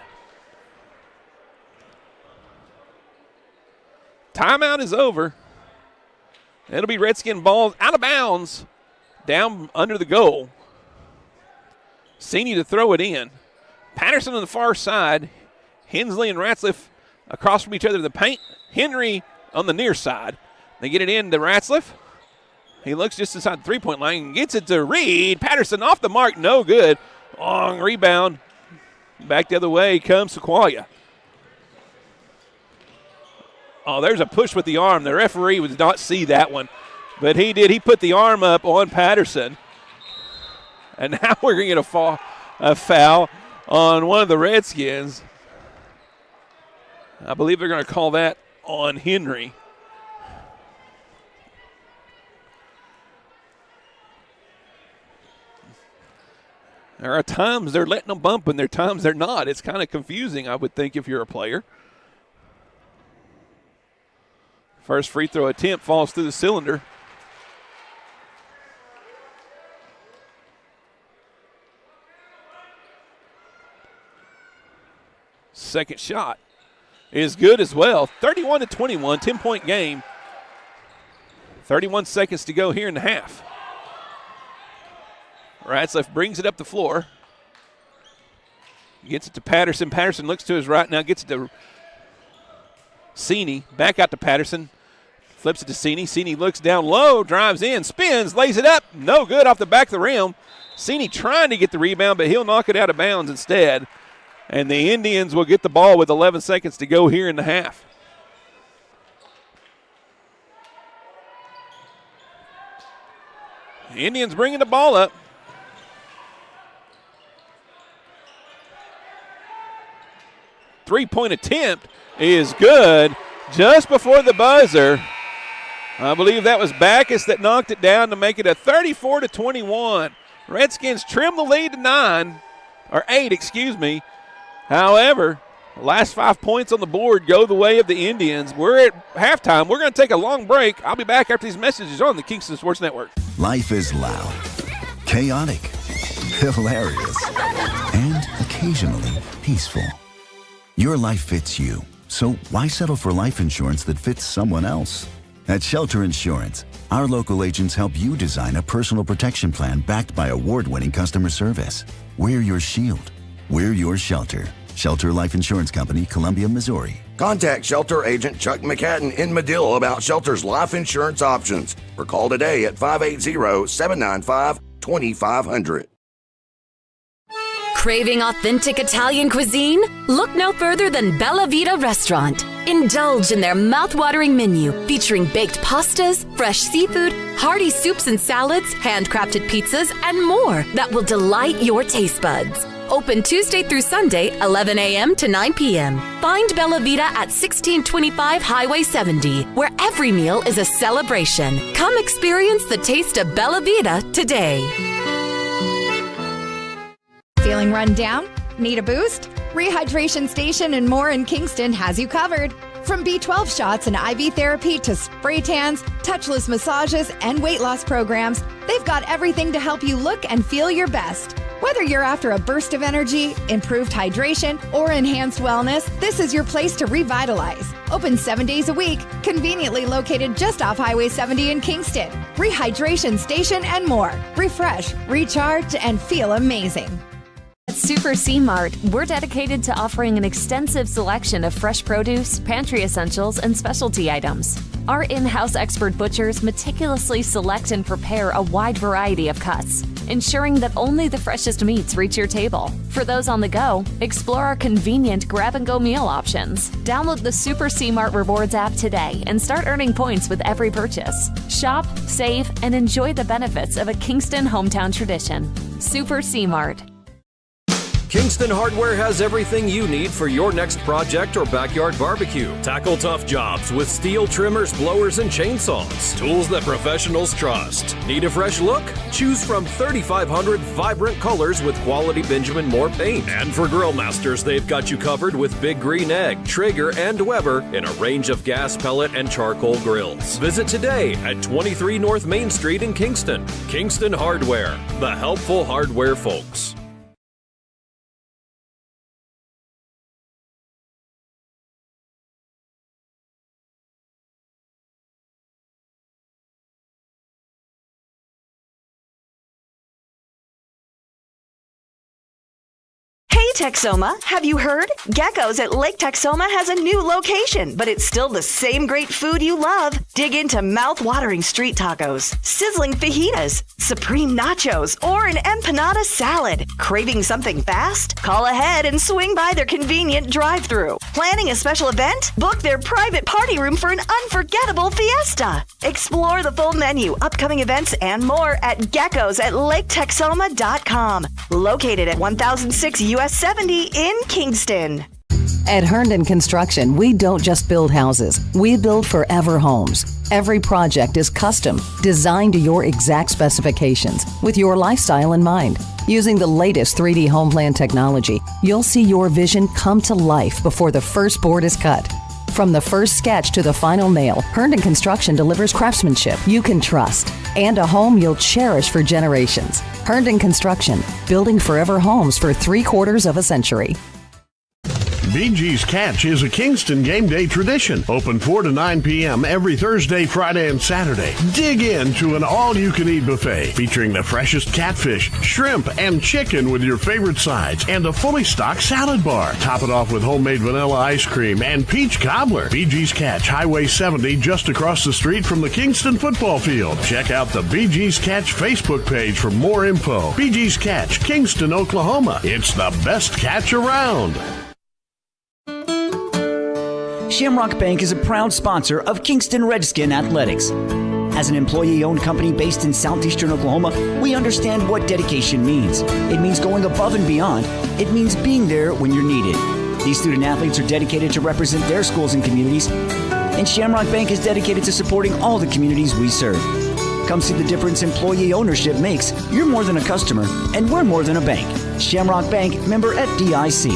Timeout is over. It'll be Redskin ball out of bounds down under the goal. Senior to throw it in. Patterson on the far side. Hensley and Ratzliff across from each other in the paint. Henry on the near side. They get it in to Ratzliff. He looks just inside the three-point line and gets it to Reed. Patterson off the mark, no good. Long rebound. Back the other way comes Sequoyah. Oh, there's a push with the arm. The referee did not see that one, but he did. He put the arm up on Patterson. And now we're going to get a foul on one of the Redskins. I believe they're going to call that on Henry. There are times they're letting them bump and there are times they're not. It's kind of confusing, I would think, if you're a player. First free throw attempt falls through the cylinder. Second shot is good as well. 31-21, 10-point game. 31 seconds to go here in the half. Ratzliff brings it up the floor. Gets it to Patterson. Patterson looks to his right now, gets it to Sini. Back out to Patterson. Flips it to Sini. Sini looks down low, drives in, spins, lays it up. No good off the back of the rim. Sini trying to get the rebound, but he'll knock it out of bounds instead. And the Indians will get the ball with 11 seconds to go here in the half. The Indians bringing the ball up. Three-point attempt is good just before the buzzer. I believe that was Backus that knocked it down to make it a 34-21. Redskins trim the lead to 8. However, the last 5 points on the board go the way of the Indians. We're at halftime. We're going to take a long break. I'll be back after these messages on the Kingston Sports Network. Life is loud, chaotic, hilarious, and occasionally peaceful. Your life fits you, so why settle for life insurance that fits someone else? At Shelter Insurance, our local agents help you design a personal protection plan backed by award-winning customer service. We're your shield. We're your shelter. Shelter Life Insurance Company, Columbia, Missouri. Contact Shelter Agent Chuck McCadden in Medill about Shelter's life insurance options or call today at 580-795-2500. Craving authentic Italian cuisine? Look no further than Bella Vita Restaurant. Indulge in their mouth-watering menu featuring baked pastas, fresh seafood, hearty soups and salads, handcrafted pizzas, and more that will delight your taste buds. Open Tuesday through Sunday, 11 a.m. to 9 p.m. Find Bella Vita at 1625 Highway 70, where every meal is a celebration. Come experience the taste of Bella Vita today. Feeling run down? Need a boost? Rehydration Station and more in Kingston has you covered. From B12 shots and IV therapy to spray tans, touchless massages, and weight loss programs, they've got everything to help you look and feel your best. Whether you're after a burst of energy, improved hydration, or enhanced wellness, this is your place to revitalize. Open 7 days a week, conveniently located just off Highway 70 in Kingston. Rehydration Station and more. Refresh, recharge, and feel amazing. At Super C Mart, we're dedicated to offering an extensive selection of fresh produce, pantry essentials, and specialty items. Our in-house expert butchers meticulously select and prepare a wide variety of cuts, ensuring that only the freshest meats reach your table. For those on the go, explore our convenient grab-and-go meal options. Download the Super C Mart Rewards app today and start earning points with every purchase. Shop, save, and enjoy the benefits of a Kingston hometown tradition. Super C Mart. Kingston Hardware has everything you need for your next project or backyard barbecue. Tackle tough jobs with steel trimmers, blowers, and chainsaws. Tools that professionals trust. Need a fresh look? Choose from 3,500 vibrant colors with quality Benjamin Moore paint. And for grill masters, they've got you covered with Big Green Egg, Traeger, and Weber in a range of gas, pellet, and charcoal grills. Visit today at 23 North Main Street in Kingston. Kingston Hardware, the helpful hardware folks. Texoma, have you heard? Gecko's at Lake Texoma has a new location, but it's still the same great food you love. Dig into mouth-watering street tacos, sizzling fajitas, supreme nachos, or an empanada salad. Craving something fast? Call ahead and swing by their convenient drive-thru. Planning a special event? Book their private party room for an unforgettable fiesta. Explore the full menu, upcoming events, and more at Gecko's at LakeTexoma.com. Located at 1006 US 70 in Kingston. At Herndon Construction, we don't just build houses, we build forever homes. Every project is custom, designed to your exact specifications, with your lifestyle in mind. Using the latest 3D home plan technology, you'll see your vision come to life before the first board is cut. From the first sketch to the final nail, Herndon Construction delivers craftsmanship you can trust and a home you'll cherish for generations. Herndon Construction, building forever homes for 3/4 of a century. BG's Catch is a Kingston game day tradition. Open 4 to 9 p.m. every Thursday, Friday, and Saturday. Dig into an all-you-can-eat buffet featuring the freshest catfish, shrimp, and chicken with your favorite sides and a fully stocked salad bar. Top it off with homemade vanilla ice cream and peach cobbler. BG's Catch, Highway 70, just across the street from the Kingston football field. Check out the BG's Catch Facebook page for more info. BG's Catch, Kingston, Oklahoma. It's the best catch around. Shamrock Bank is a proud sponsor of Kingston Redskin Athletics. As an employee-owned company based in southeastern Oklahoma, we understand what dedication means. It means going above and beyond. It means being there when you're needed. These student athletes are dedicated to represent their schools and communities, and Shamrock Bank is dedicated to supporting all the communities we serve. Come see the difference employee ownership makes. You're more than a customer, and we're more than a bank. Shamrock Bank, member FDIC.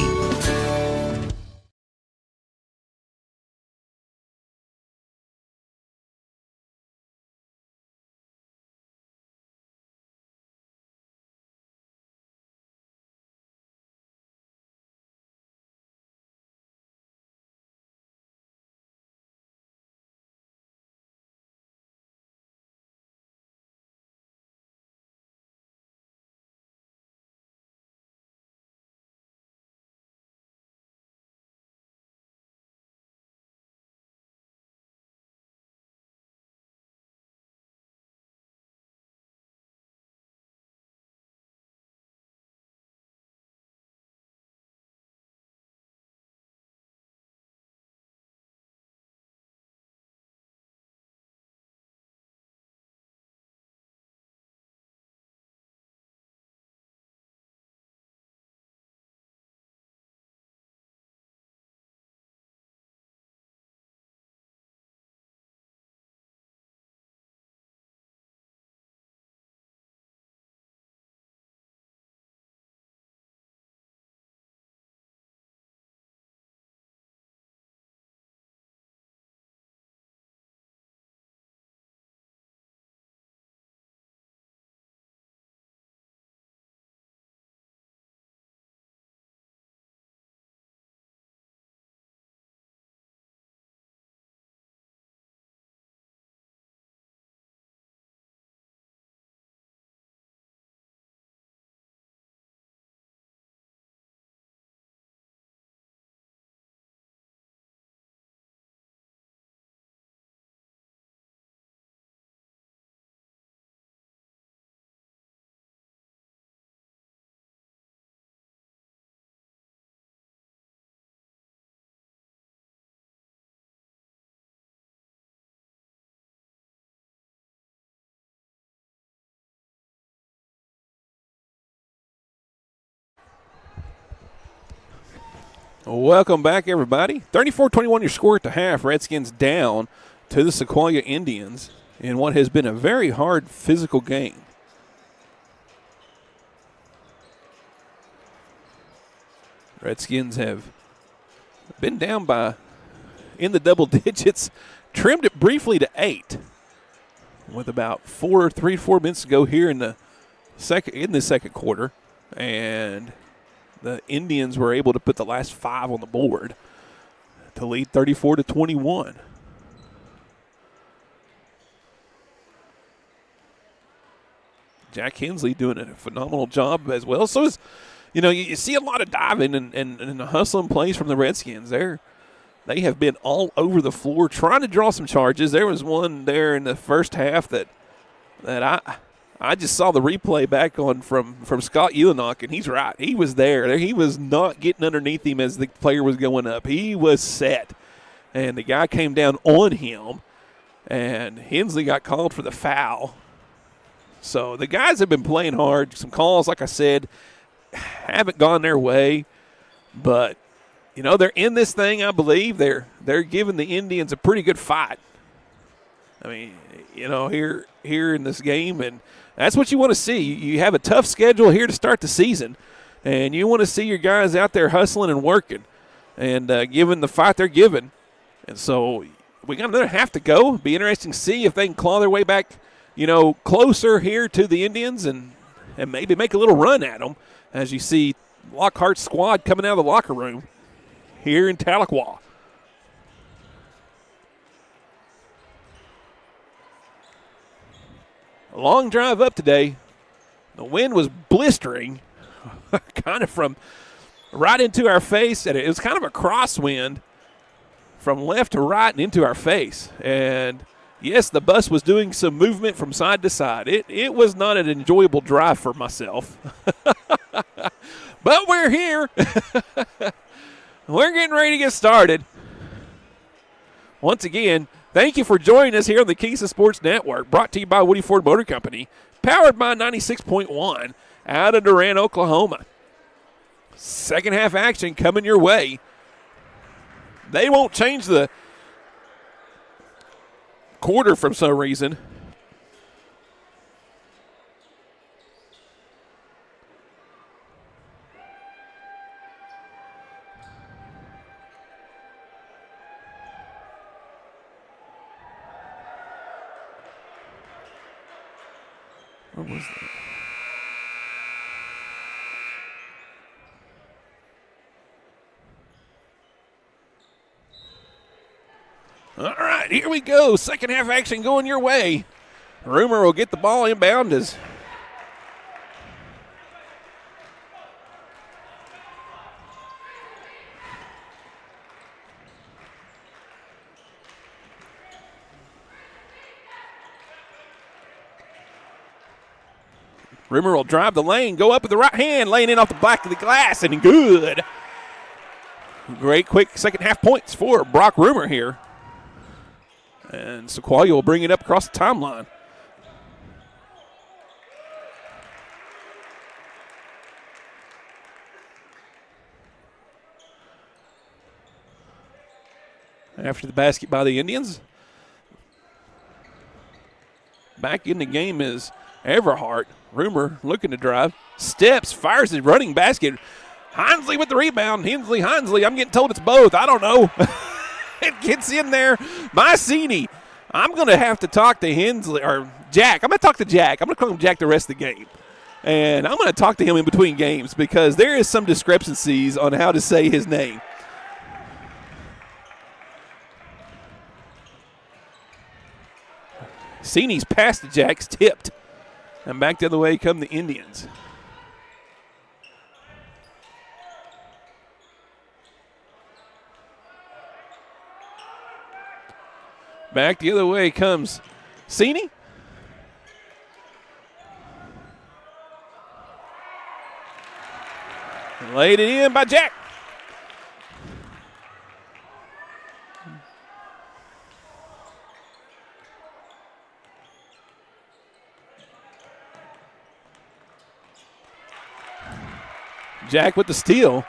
Welcome back, everybody. 34-21 your score at the half. Redskins down to the Sequoyah Indians in what has been a very hard physical game. Redskins have been down by in the double digits, trimmed it briefly to 8 with about 3 to 4 minutes to go here in the second quarter, and the Indians were able to put the last 5 on the board to lead 34-21. Jack Hensley doing a phenomenal job as well. So is you see a lot of diving and hustling plays from the Redskins. They have been all over the floor trying to draw some charges. There was one there in the first half that I just saw the replay back on from Scott Ulanok, and he's right. He was there. He was not getting underneath him as the player was going up. He was set, and the guy came down on him, and Hensley got called for the foul. So the guys have been playing hard. Some calls, like I said, haven't gone their way, but they're in this thing. I believe they're giving the Indians a pretty good fight. I mean, here in this game, and that's what you want to see. You have a tough schedule here to start the season, and you want to see your guys out there hustling and working and giving the fight they're giving. And so we got another half to go. It'll be interesting to see if they can claw their way back, closer here to the Indians and maybe make a little run at them as you see Lockhart's squad coming out of the locker room here in Tahlequah. A long drive up today. The wind was blistering, kind of from right into our face. And it was kind of a crosswind from left to right and into our face. And, yes, the bus was doing some movement from side to side. It was not an enjoyable drive for myself. But we're here. We're getting ready to get started. Once again, thank you for joining us here on the Kingston Sports Network, brought to you by Woody Ford Motor Company, powered by 96.1 out of Durant, Oklahoma. Second half action coming your way. They won't change the quarter for some reason. What was that? All right, here we go. Second half action going your way. Rumor will get the ball inbound as Rumor will drive the lane, go up with the right hand, laying in off the back of the glass, and good. Great quick second half points for Brock Rumor here. And Sequoyah will bring it up across the timeline. After the basket by the Indians. Back in the game is Everhart. Rumor looking to drive. Steps, fires his running basket. Hinsley with the rebound. Hinsley, I'm getting told it's both. I don't know. It gets in there. Mycini. I'm going to have to talk to Hensley, or Jack. I'm going to talk to Jack. I'm going to call him Jack the rest of the game. And I'm going to talk to him in between games because there is some discrepancies on how to say his name. Cini's pass to Jack's tipped. And back the other way come the Indians. Back the other way comes Cini. Laid it in by Jack. Jack with the steal.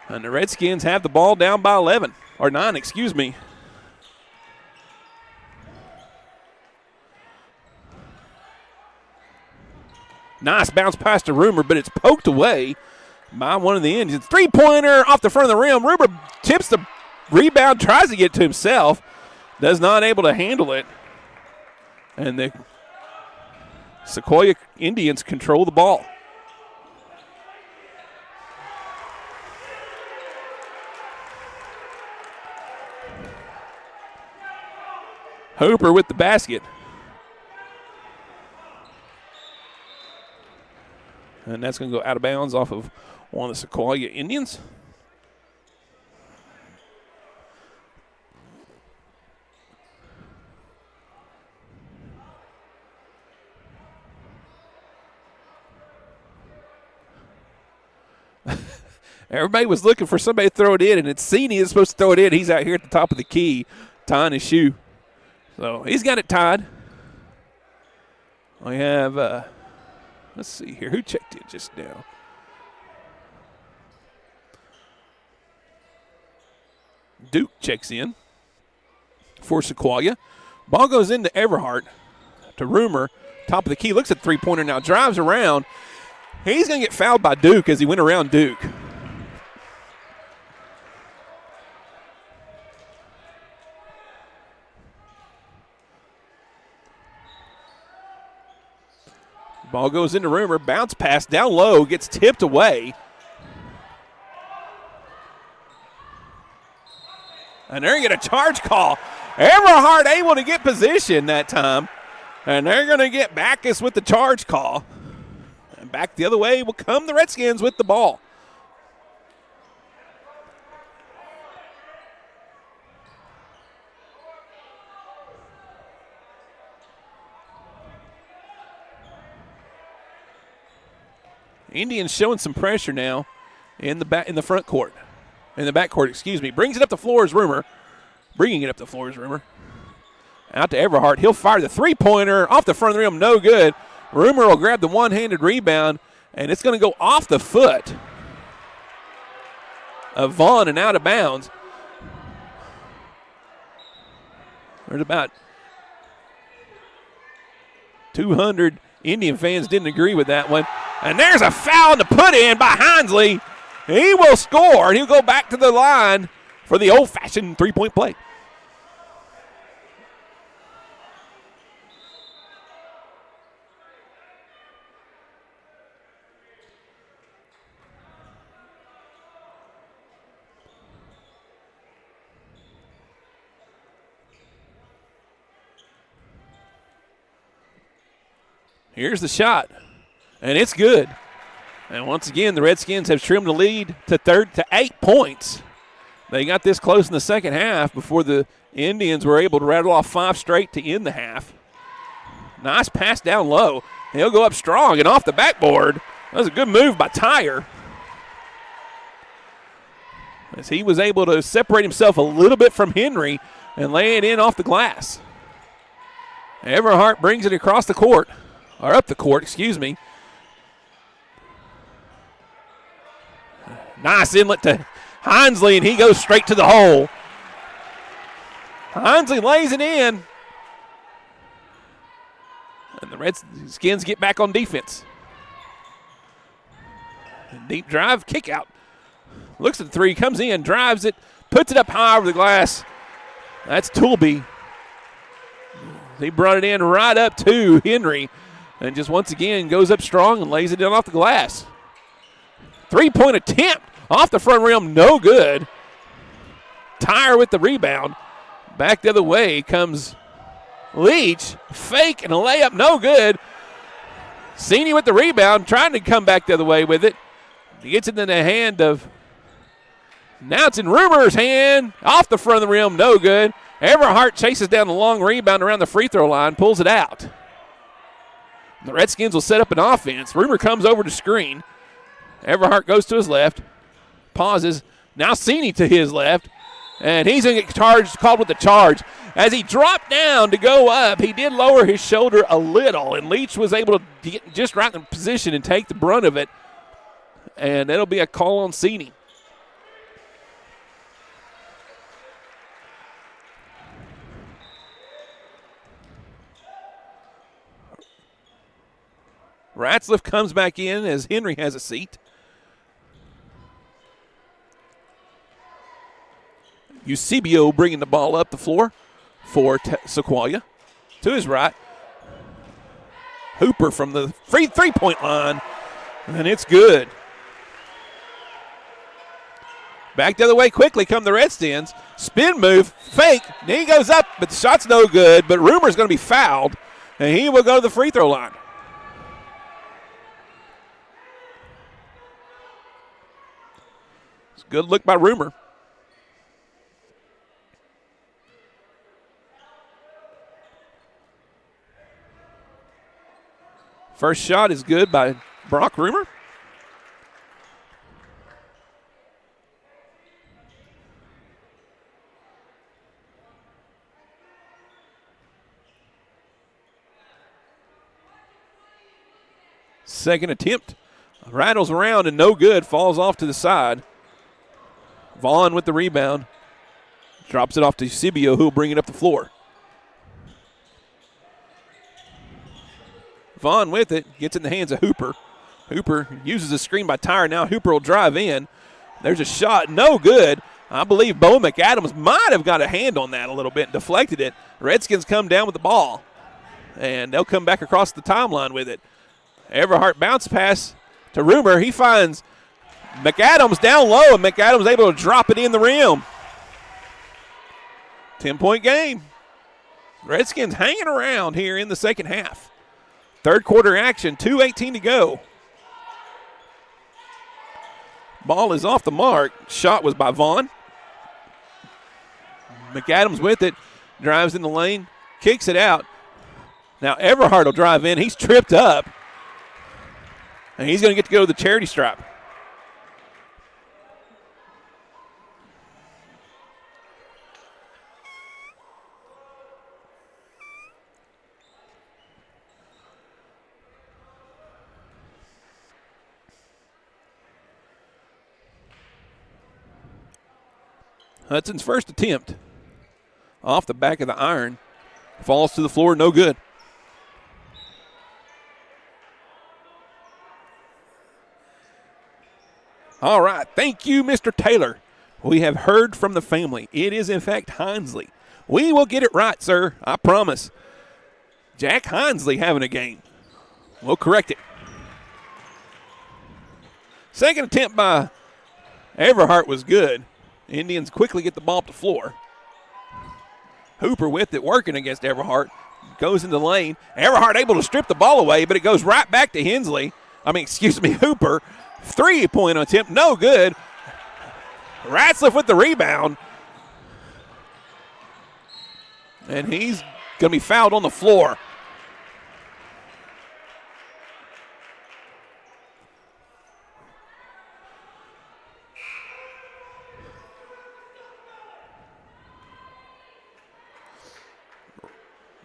And the Redskins have the ball down by 11. Or 9, excuse me. Nice bounce pass to Rumor, but it's poked away by one of the Indians. Three-pointer off the front of the rim. Rumor tips the rebound, tries to get it to himself. Does not able to handle it. And the Sequoyah Indians control the ball. Hooper with the basket. And that's going to go out of bounds off of one of the Sequoyah Indians. Everybody was looking for somebody to throw it in, and it's Sini is supposed to throw it in. He's out here at the top of the key tying his shoe. So he's got it tied. We have, let's see here. Who checked it just now? Duke checks in for Sequoyah. Ball goes into Everhart to Rumor. Top of the key. Looks at three-pointer now. Drives around. He's going to get fouled by Duke as he went around Duke. Ball goes into Rumor. Bounce pass down low. Gets tipped away. And they're going to get a charge call. Everhart able to get position that time. And they're going to get Backus with the charge call. And back the other way will come the Redskins with the ball. Indians showing some pressure now in the front court. In the back court, excuse me. Brings it up the floor is Rumor. Bringing it up the floor is Rumor. Out to Everhart. He'll fire the three-pointer off the front of the rim. No good. Rumor will grab the one-handed rebound, and it's going to go off the foot of Vaughn and out of bounds. There's about 200 Indian fans didn't agree with that one. And there's a foul to put in by Hinesley. He will score, and he'll go back to the line for the old-fashioned three-point play. Here's the shot, and it's good. And once again, the Redskins have trimmed the lead to 8 points. They got this close in the second half before the Indians were able to rattle off 5 straight to end the half. Nice pass down low. He'll go up strong and off the backboard. That was a good move by Tyre, as he was able to separate himself a little bit from Henry and lay it in off the glass. Everhart brings it across the court, or up the court, excuse me. Nice inlet to Hinesley, and he goes straight to the hole. Hinesley lays it in. And the Redskins get back on defense. Deep drive, kick out. Looks at the three, comes in, drives it, puts it up high over the glass. That's Toolby. He brought it in right up to Henry. And just once again goes up strong and lays it down off the glass. Three-point attempt off the front rim, no good. Tyre with the rebound. Back the other way comes Leach. Fake and a layup, no good. Sini with the rebound, trying to come back the other way with it. He gets it in the hand of, now it's in Rumor's hand. Off the front of the rim, no good. Everhart chases down the long rebound around the free throw line, pulls it out. The Redskins will set up an offense. Rumor comes over to screen. Everhart goes to his left, pauses. Now Sini to his left, and he's going to get called with the charge. As he dropped down to go up, he did lower his shoulder a little, and Leach was able to get just right in position and take the brunt of it, and that'll be a call on Sini. Ratzliff comes back in as Henry has a seat. Eusebio bringing the ball up the floor for Sequoyah. To his right. Hooper from the three-point line, and it's good. Back the other way quickly come the Redskins. Spin move, fake. Then he goes up, but the shot's no good. But Rumor's going to be fouled, and he will go to the free throw line. It's a good look by Rumor. First shot is good by Brock Rumor. Second attempt. Rattles around and no good. Falls off to the side. Vaughn with the rebound. Drops it off to Eusebio, who will bring it up the floor. Vaughn with it. Gets in the hands of Hooper. Hooper uses a screen by Tyre. Now Hooper will drive in. There's a shot. No good. I believe Bo McAdams might have got a hand on that a little bit and deflected it. Redskins come down with the ball. And they'll come back across the timeline with it. Everhart bounce pass to Rumor. He finds McAdams down low, and McAdams able to drop it in the rim. 10-point game. Redskins hanging around here in the second half. Third quarter action, 2:18 to go. Ball is off the mark. Shot was by Vaughn. McAdams with it. Drives in the lane. Kicks it out. Now Everhart will drive in. He's tripped up. And he's going to get to go to the charity stripe. Hudson's first attempt off the back of the iron. Falls to the floor, no good. All right, thank you, Mr. Taylor. We have heard from the family. It is, in fact, Hinesley. We will get it right, sir, I promise. Jack Hinesley having a game. We'll correct it. Second attempt by Everhart was good. Indians quickly get the ball up the floor. Hooper with it, working against Everhart. Goes in the lane. Everhart able to strip the ball away, but it goes right back to Hooper. 3-point attempt, no good. Ratzliff with the rebound. And he's going to be fouled on the floor.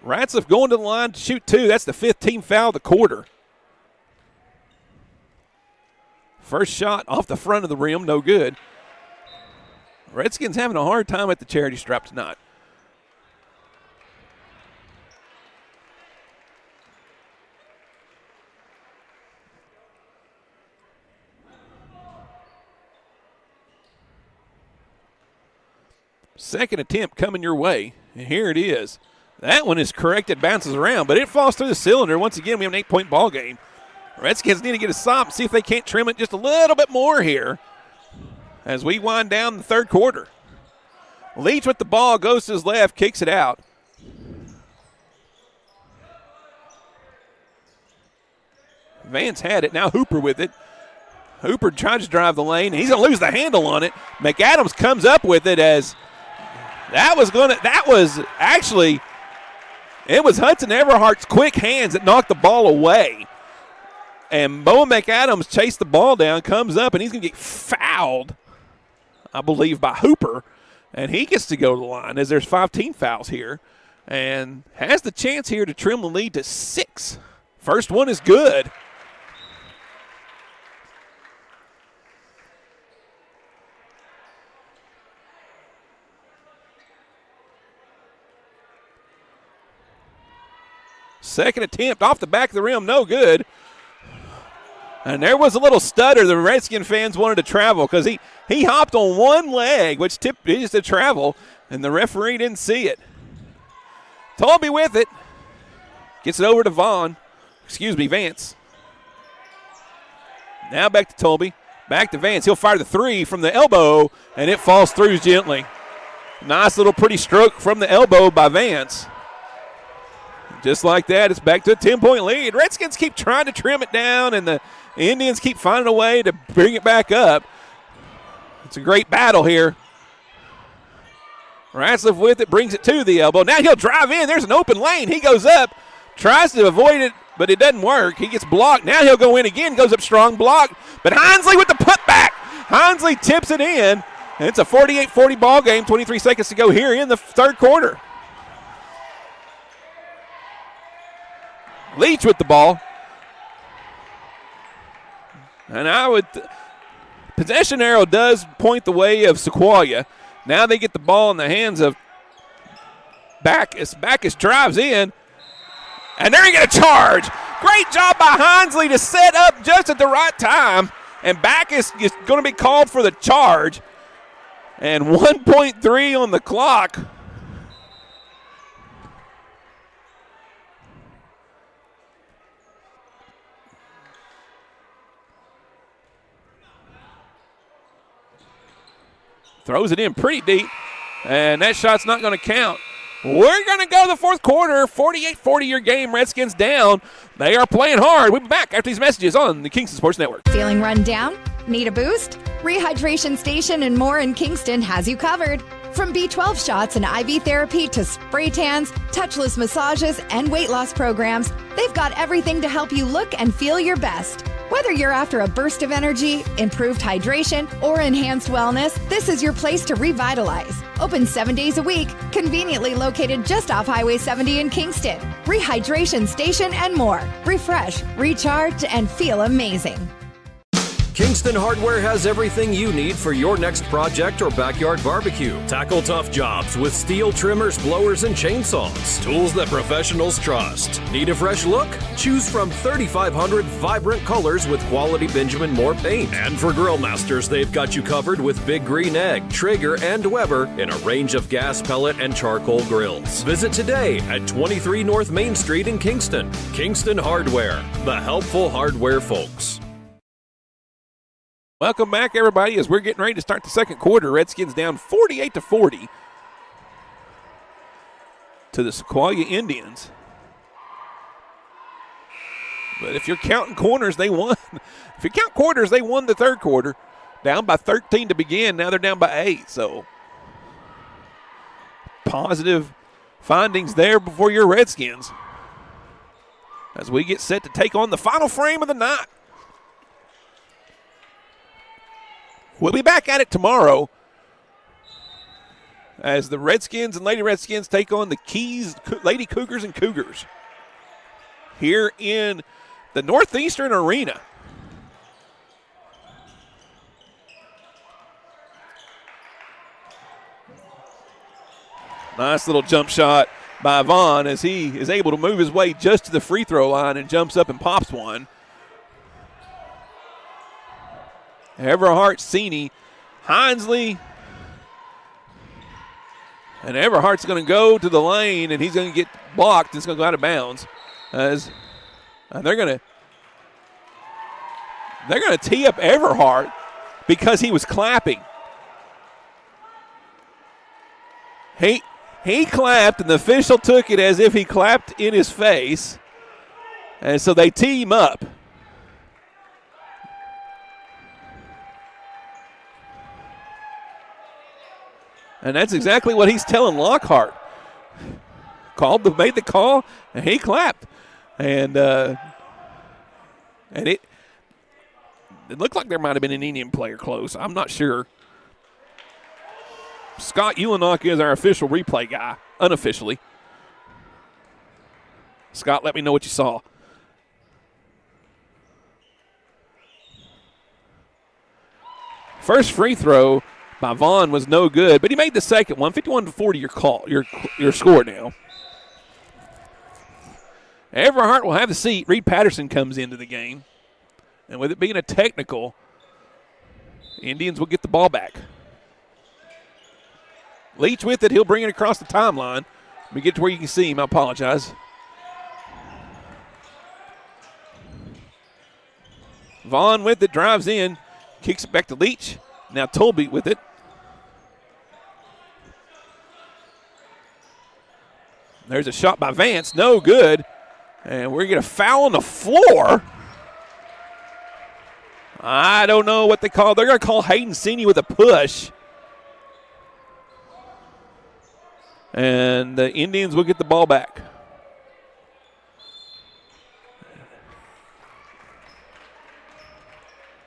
Ratzliff going to the line to shoot two. That's the 15th foul of the quarter. First shot off the front of the rim, no good. Redskins having a hard time at the charity stripe tonight. Second attempt coming your way, and here it is. That one is corrected, bounces around, but it falls through the cylinder. Once again, we have an 8-point ball game. Redskins need to get a stop and see if they can't trim it just a little bit more here as we wind down the third quarter. Leach with the ball, goes to his left, kicks it out. Vance had it. Now Hooper with it. Hooper tries to drive the lane. He's going to lose the handle on it. McAdams comes up with it as it was Hudson Everhart's quick hands that knocked the ball away. And Bo McAdams chased the ball down, comes up, and he's going to get fouled, I believe, by Hooper. And he gets to go to the line as there's 5 team fouls here. And has the chance here to trim the lead to 6. First one is good. Second attempt off the back of the rim, no good. And there was a little stutter the Redskin fans wanted to travel because he hopped on one leg, which tipped is to travel, and the referee didn't see it. Tolby with it. Gets it over to Vance. Now back to Tolby. Back to Vance. He'll fire the three from the elbow, and it falls through gently. Nice little pretty stroke from the elbow by Vance. Just like that, it's back to a 10-point lead. Redskins keep trying to trim it down, and the Indians keep finding a way to bring it back up. It's a great battle here. Ratzliff with it, brings it to the elbow. Now he'll drive in. There's an open lane. He goes up, tries to avoid it, but it doesn't work. He gets blocked. Now he'll go in again, goes up strong, blocked. But Hinsley with the putback. Hinsley tips it in. And it's a 48-40 ball game, 23 seconds to go here in the third quarter. Leach with the ball. And possession arrow does point the way of Sequoyah. Now they get the ball in the hands of Backus. Backus drives in, and they're going to charge. Great job by Hinsley to set up just at the right time, and Backus is going to be called for the charge. And 1.3 on the clock. Throws it in pretty deep, and that shot's not going to count. We're going to go to the fourth quarter. 48-40 your game. Redskins down. They are playing hard. We'll be back after these messages on the Kingston Sports Network. Feeling run down? Need a boost? Rehydration Station and more in Kingston has you covered. From B12 shots and IV therapy to spray tans, touchless massages, and weight loss programs, they've got everything to help you look and feel your best. Whether you're after a burst of energy, improved hydration, or enhanced wellness, this is your place to revitalize. Open 7 days a week, conveniently located just off Highway 70 in Kingston. Rehydration Station and more. Refresh, recharge, and feel amazing. Kingston Hardware has everything you need for your next project or backyard barbecue. Tackle tough jobs with steel trimmers, blowers, and chainsaws. Tools that professionals trust. Need a fresh look? Choose from 3,500 vibrant colors with quality Benjamin Moore paint. And for grill masters, they've got you covered with Big Green Egg, Traeger, and Weber in a range of gas, pellet, and charcoal grills. Visit today at 23 North Main Street in Kingston. Kingston Hardware, the helpful hardware folks. Welcome back, everybody, as we're getting ready to start the second quarter. Redskins down 48-40 to the Sequoyah Indians. But if you're counting corners, they won. If you count quarters, they won the third quarter. Down by 13 to begin. Now they're down by 8. So positive findings there before your Redskins as we get set to take on the final frame of the night. We'll be back at it tomorrow as the Redskins and Lady Redskins take on the Keys Lady Cougars and Cougars here in the Northeastern Arena. Nice little jump shot by Vaughn as he is able to move his way just to the free throw line and jumps up and pops one. Everhart, Sini, Hinsley, and Everhart's going to go to the lane, and he's going to get blocked. It's going to go out of bounds. As they're going to tee up Everhart because he was clapping. He clapped, and the official took it as if he clapped in his face, and so they tee him up. And that's exactly what he's telling Lockhart. Made the call, and he clapped. And it looked like there might have been an Indian player close. I'm not sure. Scott Ulinock is our official replay guy, unofficially. Scott, let me know what you saw. First free throw by Vaughn was no good, but he made the second one. 51-40 your score now. Everhart will have the seat. Reed Patterson comes into the game. And with it being a technical, Indians will get the ball back. Leach with it. He'll bring it across the timeline. Let me get to where you can see him. I apologize. Vaughn with it, drives in, kicks it back to Leach. Now Tolby with it. There's a shot by Vance, no good. And we're going to foul on the floor. I don't know what they call. They're going to call Hayden Senior with a push. And the Indians will get the ball back.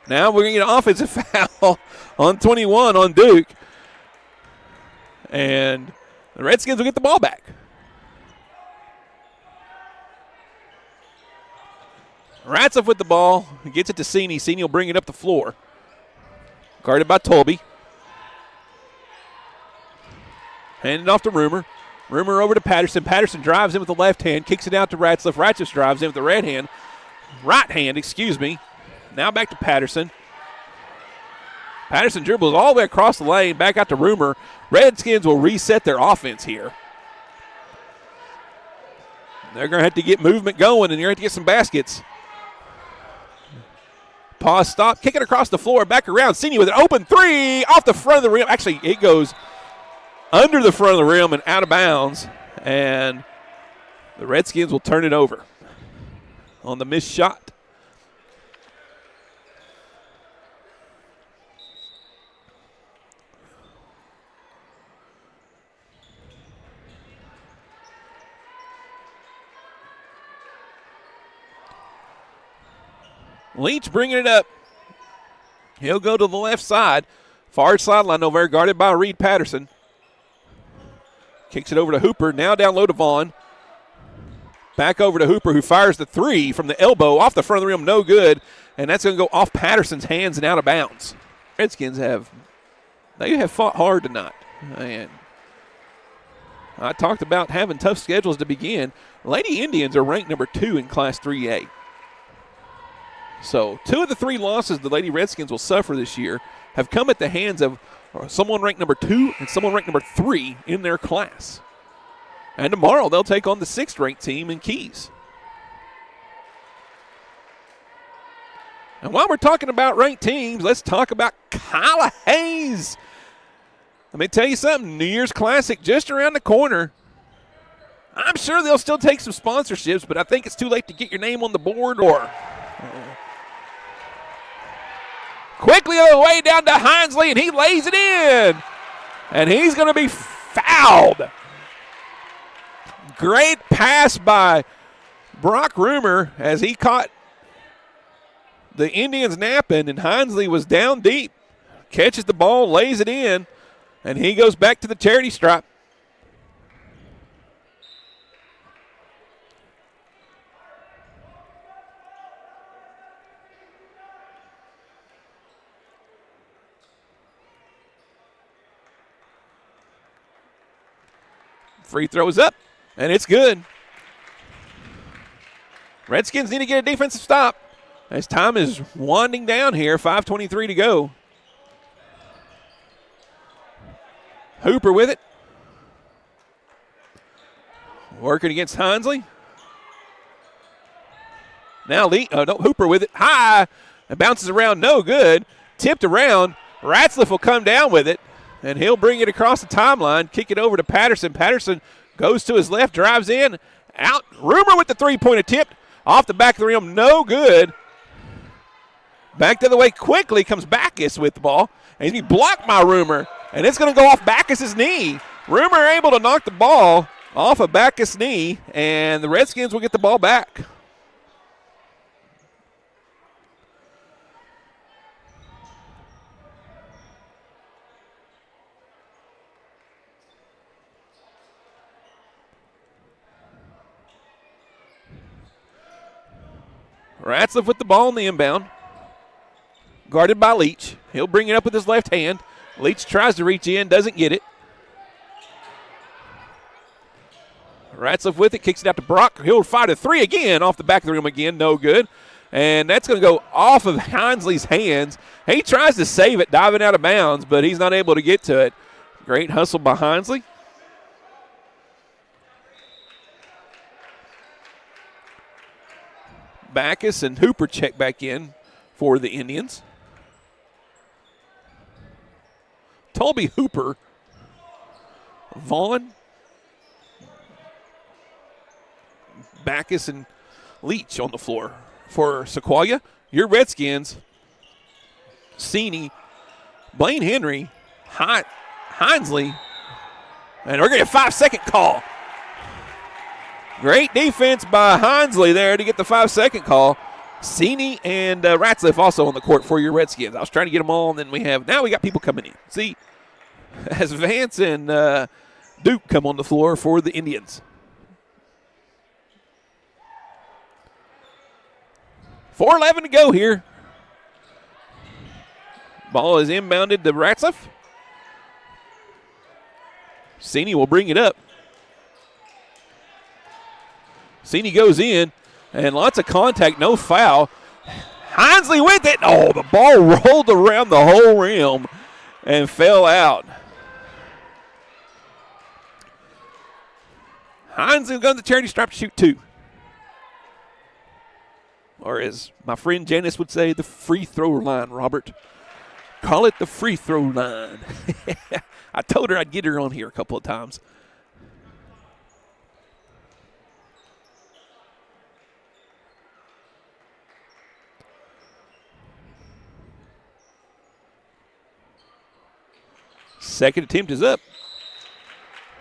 Now we're going to get an offensive foul on 21 on Duke. And the Redskins will get the ball back. Ratliff with the ball. He gets it to Sini. Sini will bring it up the floor. Guarded by Tolby. Handing it off to Rumor. Rumor over to Patterson. Patterson drives in with the left hand. Kicks it out to Ratliff. Ratliff drives in with the right hand. Now back to Patterson. Patterson dribbles all the way across the lane. Back out to Rumor. Redskins will reset their offense here. They're going to have to get movement going, and you're going to have to get some baskets. Pause, stop, kick it across the floor, back around. Senior with an open three off the front of the rim. Actually, it goes under the front of the rim and out of bounds, and the Redskins will turn it over on the missed shot. Leach bringing it up. He'll go to the left side. Far sideline over there, guarded by Reed Patterson. Kicks it over to Hooper. Now down low to Vaughn. Back over to Hooper, who fires the three from the elbow off the front of the rim. No good. And that's going to go off Patterson's hands and out of bounds. Redskins have fought hard tonight. And I talked about having tough schedules to begin. Lady Indians are ranked number 2 in Class 3A. So 2 of the 3 losses the Lady Redskins will suffer this year have come at the hands of someone ranked number 2 and someone ranked number 3 in their class. And tomorrow they'll take on the 6th-ranked team in Keys. And while we're talking about ranked teams, let's talk about Kyla Hayes. Let me tell you something, New Year's Classic just around the corner. I'm sure they'll still take some sponsorships, but I think it's too late to get your name on the board or... Quickly away down to Hinesley, and he lays it in. And he's going to be fouled. Great pass by Brock Rumor as he caught the Indians napping, and Hinesley was down deep. Catches the ball, lays it in, and he goes back to the charity stripe. Free throws up, and it's good. Redskins need to get a defensive stop as time is winding down here. 5:23 to go. Hooper with it. Working against Hinesley. Now Hooper with it. High. It bounces around, no good. Tipped around. Ratliff will come down with it. And he'll bring it across the timeline, kick it over to Patterson. Patterson goes to his left, drives in, out. Rumor with the three-point attempt. Off the back of the rim, no good. Back the other way quickly comes Backus with the ball. And he's blocked by Rumor. And it's going to go off Backus's knee. Rumor able to knock the ball off of Backus' knee. And the Redskins will get the ball back. Ratliff with the ball in the inbound. Guarded by Leach. He'll bring it up with his left hand. Leach tries to reach in, doesn't get it. Ratliff with it, kicks it out to Brock. He'll fire a three again off the back of the rim again, no good. And that's going to go off of Hinesley's hands. He tries to save it, diving out of bounds, but he's not able to get to it. Great hustle by Hinesley. Backus and Hooper check back in for the Indians. Tolby, Hooper, Vaughn, Backus, and Leach on the floor for Sequoyah. Your Redskins Sini, Blaine Henry, Hinesley, and we're going to get a 5-second call. Great defense by Hinesley there to get the 5-second call. Sini and Ratzliff also on the court for your Redskins. I was trying to get them all, and then now we got people coming in. See, as Vance and Duke come on the floor for the Indians. 4:11 to go here. Ball is inbounded to Ratzliff. Sini will bring it up. Sini goes in, and lots of contact, no foul. Hinesley with it. Oh, the ball rolled around the whole rim and fell out. Hinesley going to the charity stripe to shoot 2. Or as my friend Janice would say, the free throw line, Robert. Call it the free throw line. I told her I'd get her on here a couple of times. Second attempt is up.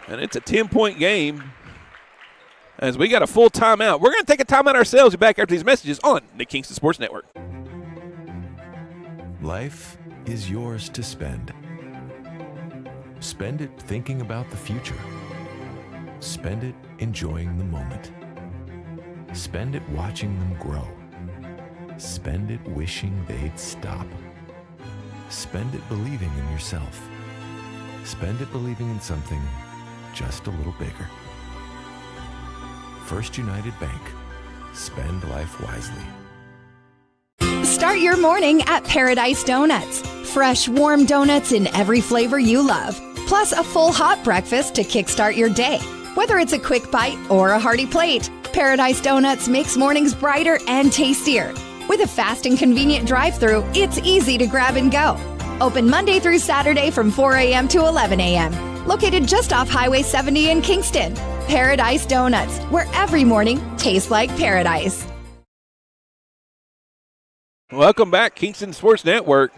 And it's a 10-point game as we got a full timeout. We're going to take a timeout ourselves. We'll be back after these messages on the Kingston Sports Network. Life is yours to spend. Spend it thinking about the future. Spend it enjoying the moment. Spend it watching them grow. Spend it wishing they'd stop. Spend it believing in yourself. Spend it believing in something just a little bigger. First United Bank. Spend life wisely. Start your morning at Paradise Donuts. Fresh, warm donuts in every flavor you love. Plus a full hot breakfast to kickstart your day. Whether it's a quick bite or a hearty plate, Paradise Donuts makes mornings brighter and tastier. With a fast and convenient drive-thru, it's easy to grab and go. Open Monday through Saturday from 4 a.m. to 11 a.m. Located just off Highway 70 in Kingston. Paradise Donuts, where every morning tastes like paradise. Welcome back, Kingston Sports Network.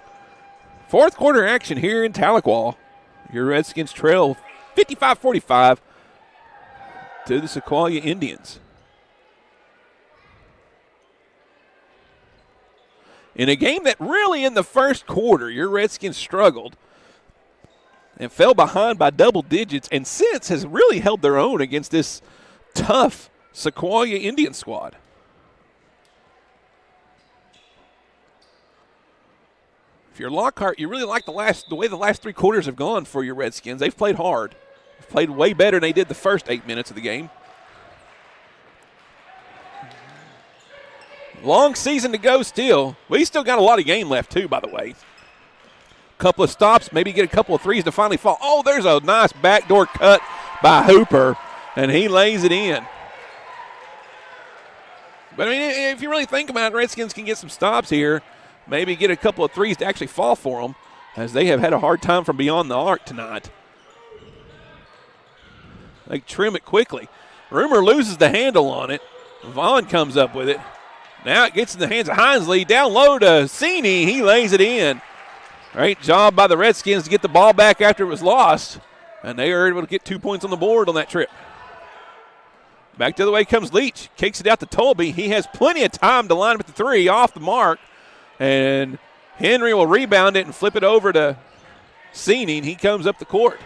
Fourth quarter action here in Tahlequah. Your Redskins trail 55-45 to the Sequoyah Indians. In a game that really in the first quarter, your Redskins struggled and fell behind by double digits, and since has really held their own against this tough Sequoyah Indian squad. If you're Lockhart, you really like the way the last 3 quarters have gone for your Redskins. They've played hard. They've played way better than they did the first 8 minutes of the game. Long season to go still. We still got a lot of game left too, by the way. Couple of stops, maybe get a couple of threes to finally fall. Oh, there's a nice backdoor cut by Hooper, and he lays it in. But, I mean, if you really think about it, Redskins can get some stops here, maybe get a couple of threes to actually fall for them, as they have had a hard time from beyond the arc tonight. They trim it quickly. Rumor loses the handle on it. Vaughn comes up with it. Now it gets in the hands of Hinesley. Down low to Sini. He lays it in. Great job by the Redskins to get the ball back after it was lost. And they are able to get 2 points on the board on that trip. Back the other way comes Leach. Kicks it out to Tolby. He has plenty of time to line up at the 3 off the mark. And Henry will rebound it and flip it over to Sini. And he comes up the court.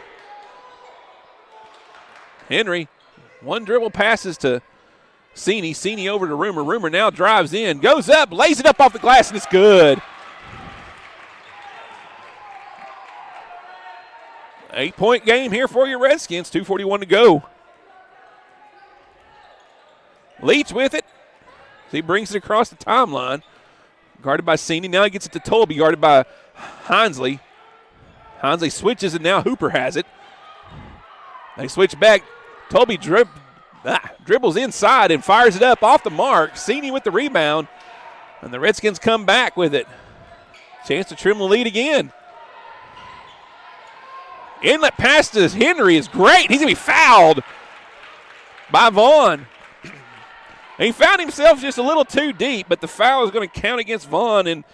Henry, one dribble passes to Sini. Sini over to Rumor. Rumor now drives in. Goes up. Lays it up off the glass, and it's good. 8-point game here for your Redskins. 2:41 to go. Leach with it. He brings it across the timeline. Guarded by Sini. Now he gets it to Tolby. Guarded by Hinesley. Hinesley switches, and now Hooper has it. They switch back. Tolby dribbles inside and fires it up off the mark. Sini with the rebound. And the Redskins come back with it. Chance to trim the lead again. Inlet pass to Henry is great. He's going to be fouled by Vaughn. He found himself just a little too deep, but the foul is going to count against Vaughn, and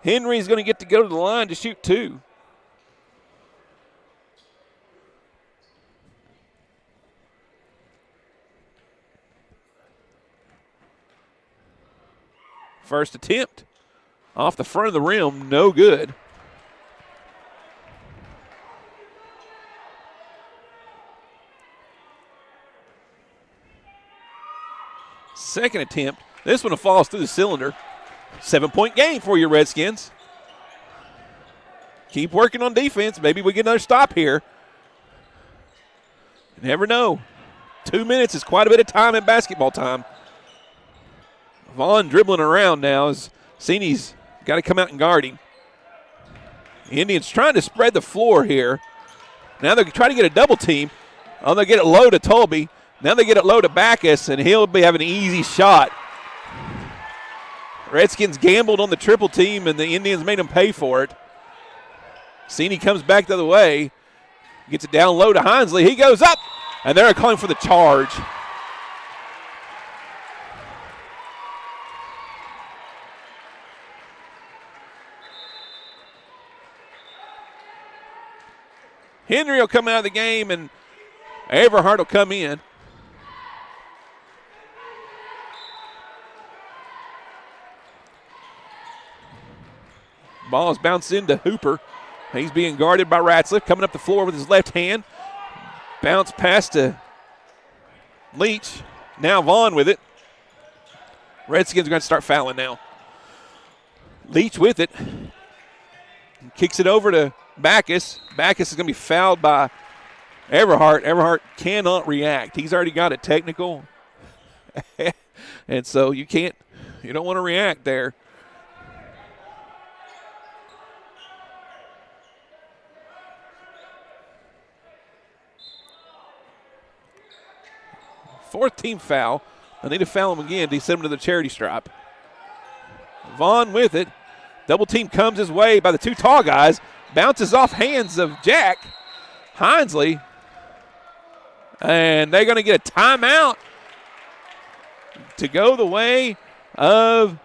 Henry's going to get to go to the line to shoot 2. First attempt off the front of the rim, no good. Second attempt. This one falls through the cylinder. 7-point game for your Redskins. Keep working on defense. Maybe we get another stop here. You never know. 2 minutes is quite a bit of time in basketball time. Vaughn dribbling around now as Sini's got to come out and guard him. The Indians trying to spread the floor here. Now they're trying to get a double team. Oh, they get it low to Tolby. Now they get it low to Backus, and he'll be having an easy shot. Redskins gambled on the triple team, and the Indians made them pay for it. Sini comes back the other way. Gets it down low to Hinesley. He goes up, and they're calling for the charge. Henry will come out of the game, and Everhart will come in. Ball is bounced into Hooper. He's being guarded by Ratzliff, coming up the floor with his left hand. Bounce pass to Leach. Now Vaughn with it. Redskins are going to start fouling now. Leach with it. Kicks it over to Backus. Backus is going to be fouled by Everhart. Everhart cannot react. He's already got a technical. And so you don't want to react there. Fourth team foul. They need to foul him again to send him to the charity stripe. Vaughn with it. Double team comes his way by the 2 tall guys. Bounces off hands of Jack Hinesley. And they're going to get a timeout to go the way of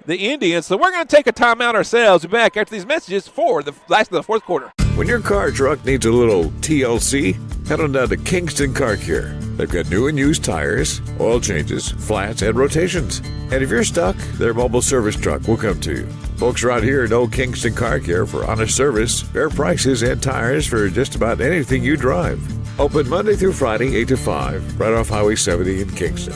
the Indians. So we're going to take a timeout ourselves. We'll be back after these messages for the last of the fourth quarter. When your car or truck needs a little TLC, head on down to Kingston Car Care. They've got new and used tires, oil changes, flats, and rotations. And if you're stuck, their mobile service truck will come to you. Folks around here know Kingston Car Care for honest service, fair prices, and tires for just about anything you drive. Open Monday through Friday, 8 to 5, right off Highway 70 in Kingston.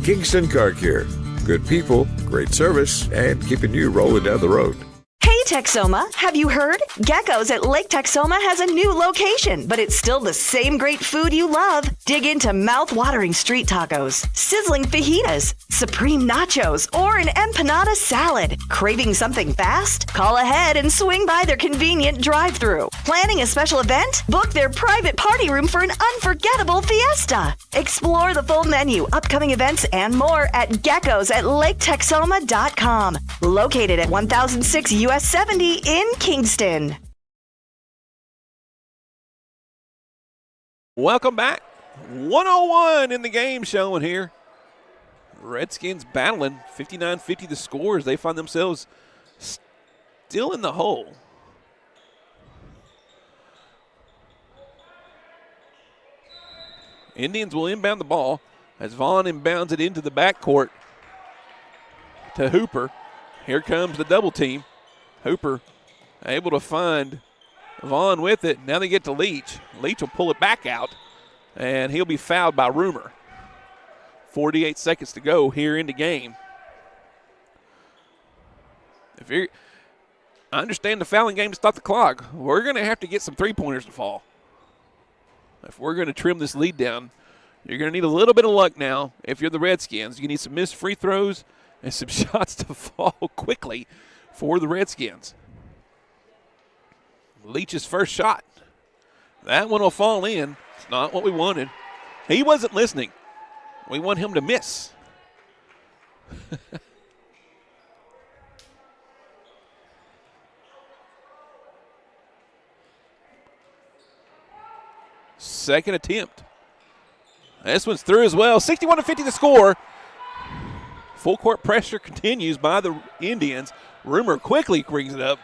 Kingston Car Care. Good people, great service, and keeping you rolling down the road. Hey, Texoma, have you heard? Gecko's at Lake Texoma has a new location, but it's still the same great food you love. Dig into mouth-watering street tacos, sizzling fajitas, supreme nachos, or an empanada salad. Craving something fast? Call ahead and swing by their convenient drive-thru. Planning a special event? Book their private party room for an unforgettable fiesta. Explore the full menu, upcoming events, and more at Gecko's at LakeTexoma.com. Located at 1006 US 70 in Kingston. Welcome back. 101 in the game showing here. Redskins battling 59-50 the score as they find themselves still in the hole. Indians will inbound the ball as Vaughn inbounds it into the backcourt to Hooper. Here comes the double team. Hooper able to find Vaughn with it. Now they get to Leach. Leach will pull it back out, and he'll be fouled by Rumor. 48 seconds to go here in the game. I understand the fouling game to stop the clock. We're going to have to get some three-pointers to fall. If we're going to trim this lead down, you're going to need a little bit of luck now if you're the Redskins. You need some missed free throws and some shots to fall quickly for the Redskins. Leach's first shot. That one will fall in. It's not what we wanted. He wasn't listening. We want him to miss. Second attempt. This one's through as well. 61-50 the score. Full court pressure continues by the Indians. Rumor quickly brings it up.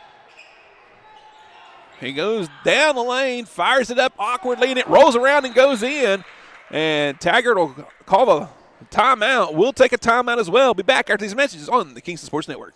He goes down the lane, fires it up awkwardly, and it rolls around and goes in. And Taggart will call the timeout. We'll take a timeout as well. Be back after these messages on the Kingston Sports Network.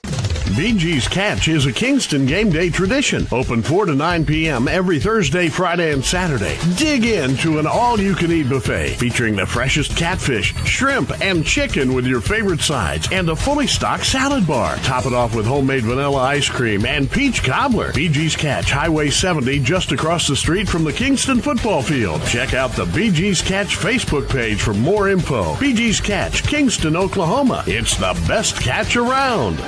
BG's Catch is a Kingston game day tradition. Open 4 to 9 p.m. every Thursday, Friday, and Saturday. Dig into an all-you-can-eat buffet featuring the freshest catfish, shrimp, and chicken with your favorite sides and a fully stocked salad bar. Top it off with homemade vanilla ice cream and peach cobbler. BG's Catch, Highway 70, just across the street from the Kingston football field. Check out the BG's Catch Facebook page for more info. BG's Catch, Kingston, Oklahoma. It's the best catch around.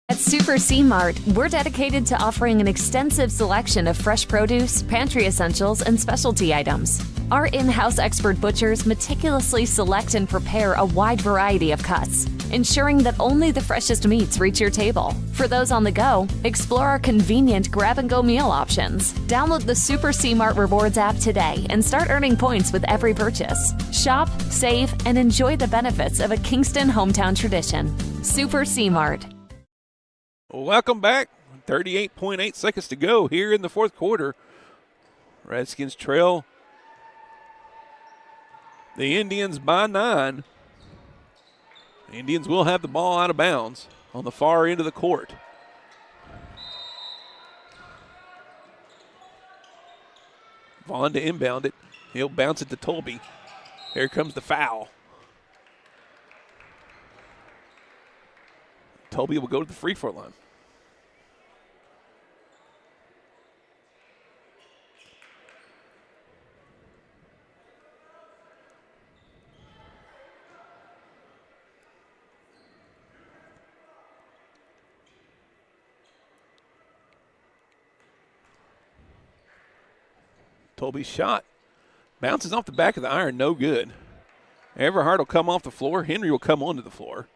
At Super C Mart, we're dedicated to offering an extensive selection of fresh produce, pantry essentials, and specialty items. Our in-house expert butchers meticulously select and prepare a wide variety of cuts, ensuring that only the freshest meats reach your table. For those on the go, explore our convenient grab-and-go meal options. Download the Super C Mart Rewards app today and start earning points with every purchase. Shop, save, and enjoy the benefits of a Kingston hometown tradition. Super C Mart. Welcome back. 38.8 seconds to go here in the fourth quarter. Redskins trail the Indians by 9. The Indians will have the ball out of bounds on the far end of the court. Vaughn to inbound it. He'll bounce it to Tolby. Here comes the foul. Tolby will go to the free throw line. Tolby's shot bounces off the back of the iron, no good. Everhart will come off the floor. Henry will come onto the floor.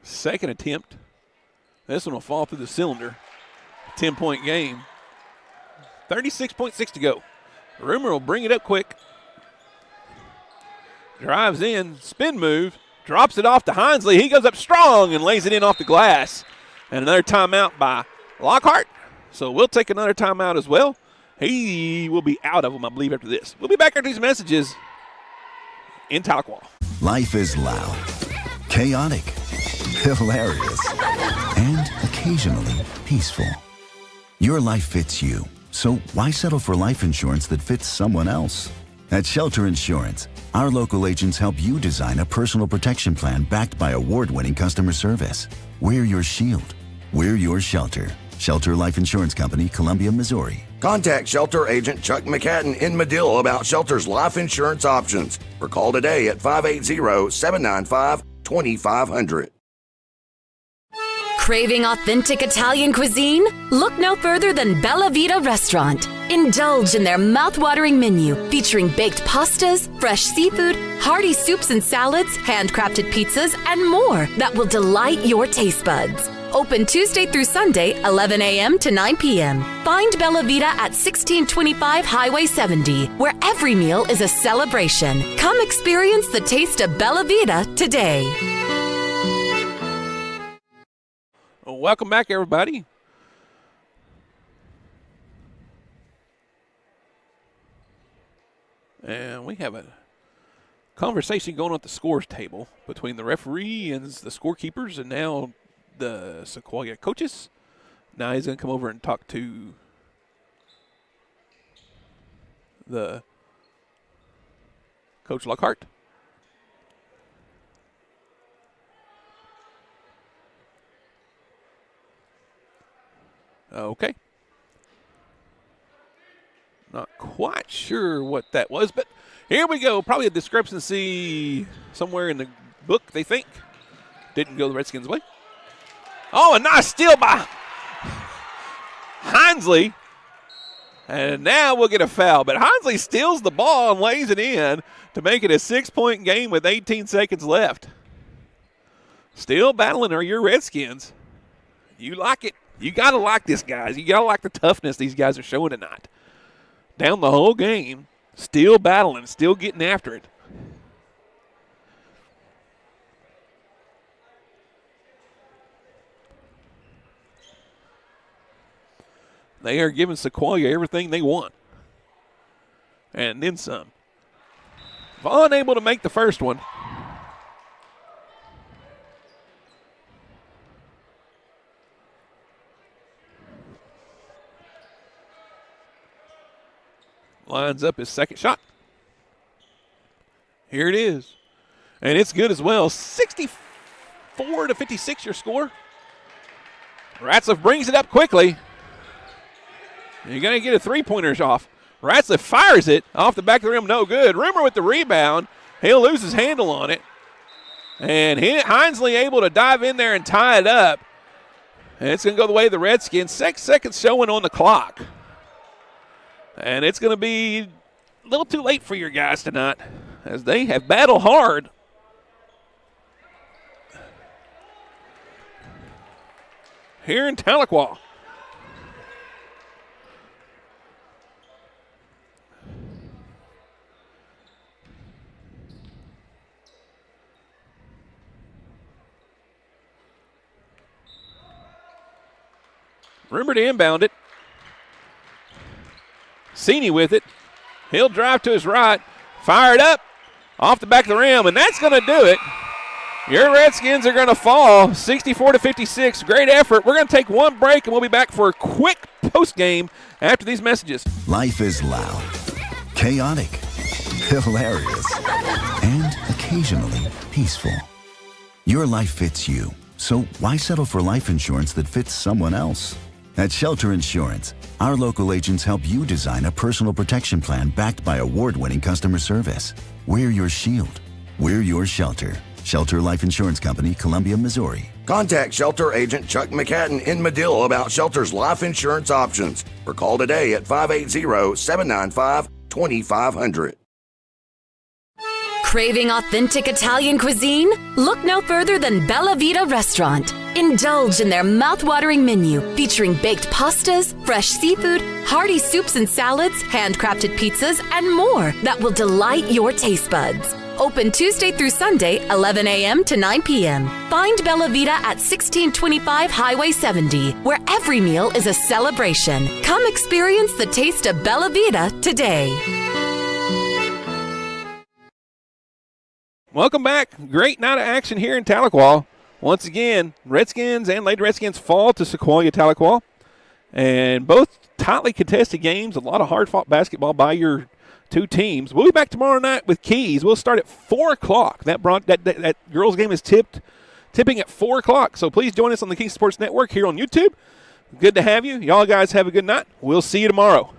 Second attempt. This one will fall through the cylinder. 10-point game. 36.6 to go. Rumor will bring it up quick. Drives in, spin move, drops it off to Hinesley. He goes up strong and lays it in off the glass. And another timeout by Lockhart. So we'll take another timeout as well. He will be out of them, I believe, after this. We'll be back after these messages in Tahlequah. Life is loud, chaotic, hilarious, and occasionally peaceful. Your life fits you, so why settle for life insurance that fits someone else? At Shelter Insurance, our local agents help you design a personal protection plan backed by award-winning customer service. We're your shield. We're your shelter. Shelter Life Insurance Company, Columbia, Missouri. Contact Shelter Agent Chuck McCadden in Medill about Shelter's life insurance options. Or call today at 580-795-2500. Craving authentic Italian cuisine? Look no further than Bella Vita Restaurant. Indulge in their mouth-watering menu featuring baked pastas, fresh seafood, hearty soups and salads, handcrafted pizzas, and more that will delight your taste buds. Open Tuesday through Sunday, 11 a.m. to 9 p.m. Find Bella Vita at 1625 Highway 70, where every meal is a celebration. Come experience the taste of Bella Vita today. Welcome back, everybody. And we have a conversation going on at the scores table between the referee and the scorekeepers and now the Sequoyah coaches. Now he's going to come over and talk to the Coach Lockhart. Okay. Not quite sure what that was, but here we go. Probably a discrepancy somewhere in the book, they think. Didn't go the Redskins' way. Oh, a nice steal by Hinesley. And now we'll get a foul. But Hinesley steals the ball and lays it in to make it a 6-point game with 18 seconds left. Still battling are your Redskins. You like it. You got to like this, guys. You got to like the toughness these guys are showing tonight. down the whole game, still battling, still getting after it. They are giving Sequoyah everything they want. And then some. Vaughn able to make the first one. Lines up his second shot. Here it is. And it's good as well. 64-56 your score. Ratzliff brings it up quickly. You're going to get a three-pointer off. Ratzliff fires it off the back of the rim. No good. Rumor with the rebound. He'll lose his handle on it. And Hinesley able to dive in there and tie it up. And it's going to go the way of the Redskins. 6 seconds showing on the clock. And it's going to be a little too late for your guys tonight as they have battled hard. Here in Tahlequah. Rumor to inbound it. Sini with it. He'll drive to his right. Fire it up off the back of the rim, and that's going to do it. Your Redskins are going to fall 64-56. Great effort. We're going to take one break, and we'll be back for a quick post game after these messages. Life is loud, chaotic, hilarious, and occasionally peaceful. Your life fits you, so why settle for life insurance that fits someone else? At Shelter Insurance, our local agents help you design a personal protection plan backed by award-winning customer service. We're your shield. We're your shelter. Shelter Life Insurance Company, Columbia, Missouri. Contact Shelter Agent Chuck McCadden in Medill about Shelter's life insurance options or call today at 580-795-2500. Craving authentic Italian cuisine? Look no further than Bella Vita Restaurant. Indulge in their mouth-watering menu featuring baked pastas, fresh seafood, hearty soups and salads, handcrafted pizzas, and more that will delight your taste buds. Open Tuesday through Sunday, 11 a.m. to 9 p.m. Find Bella Vita at 1625 Highway 70, where every meal is a celebration. Come experience the taste of Bella Vita today. Welcome back. Great night of action here in Tahlequah. Once again, Redskins and Lady Redskins fall to Sequoyah Tahlequah. And both tightly contested games, a lot of hard-fought basketball by your two teams. We'll be back tomorrow night with Keys. We'll start at 4 o'clock. That girls' game is tipping at 4 o'clock. So please join us on the Kingston Sports Network here on YouTube. Good to have you. Y'all guys have a good night. We'll see you tomorrow.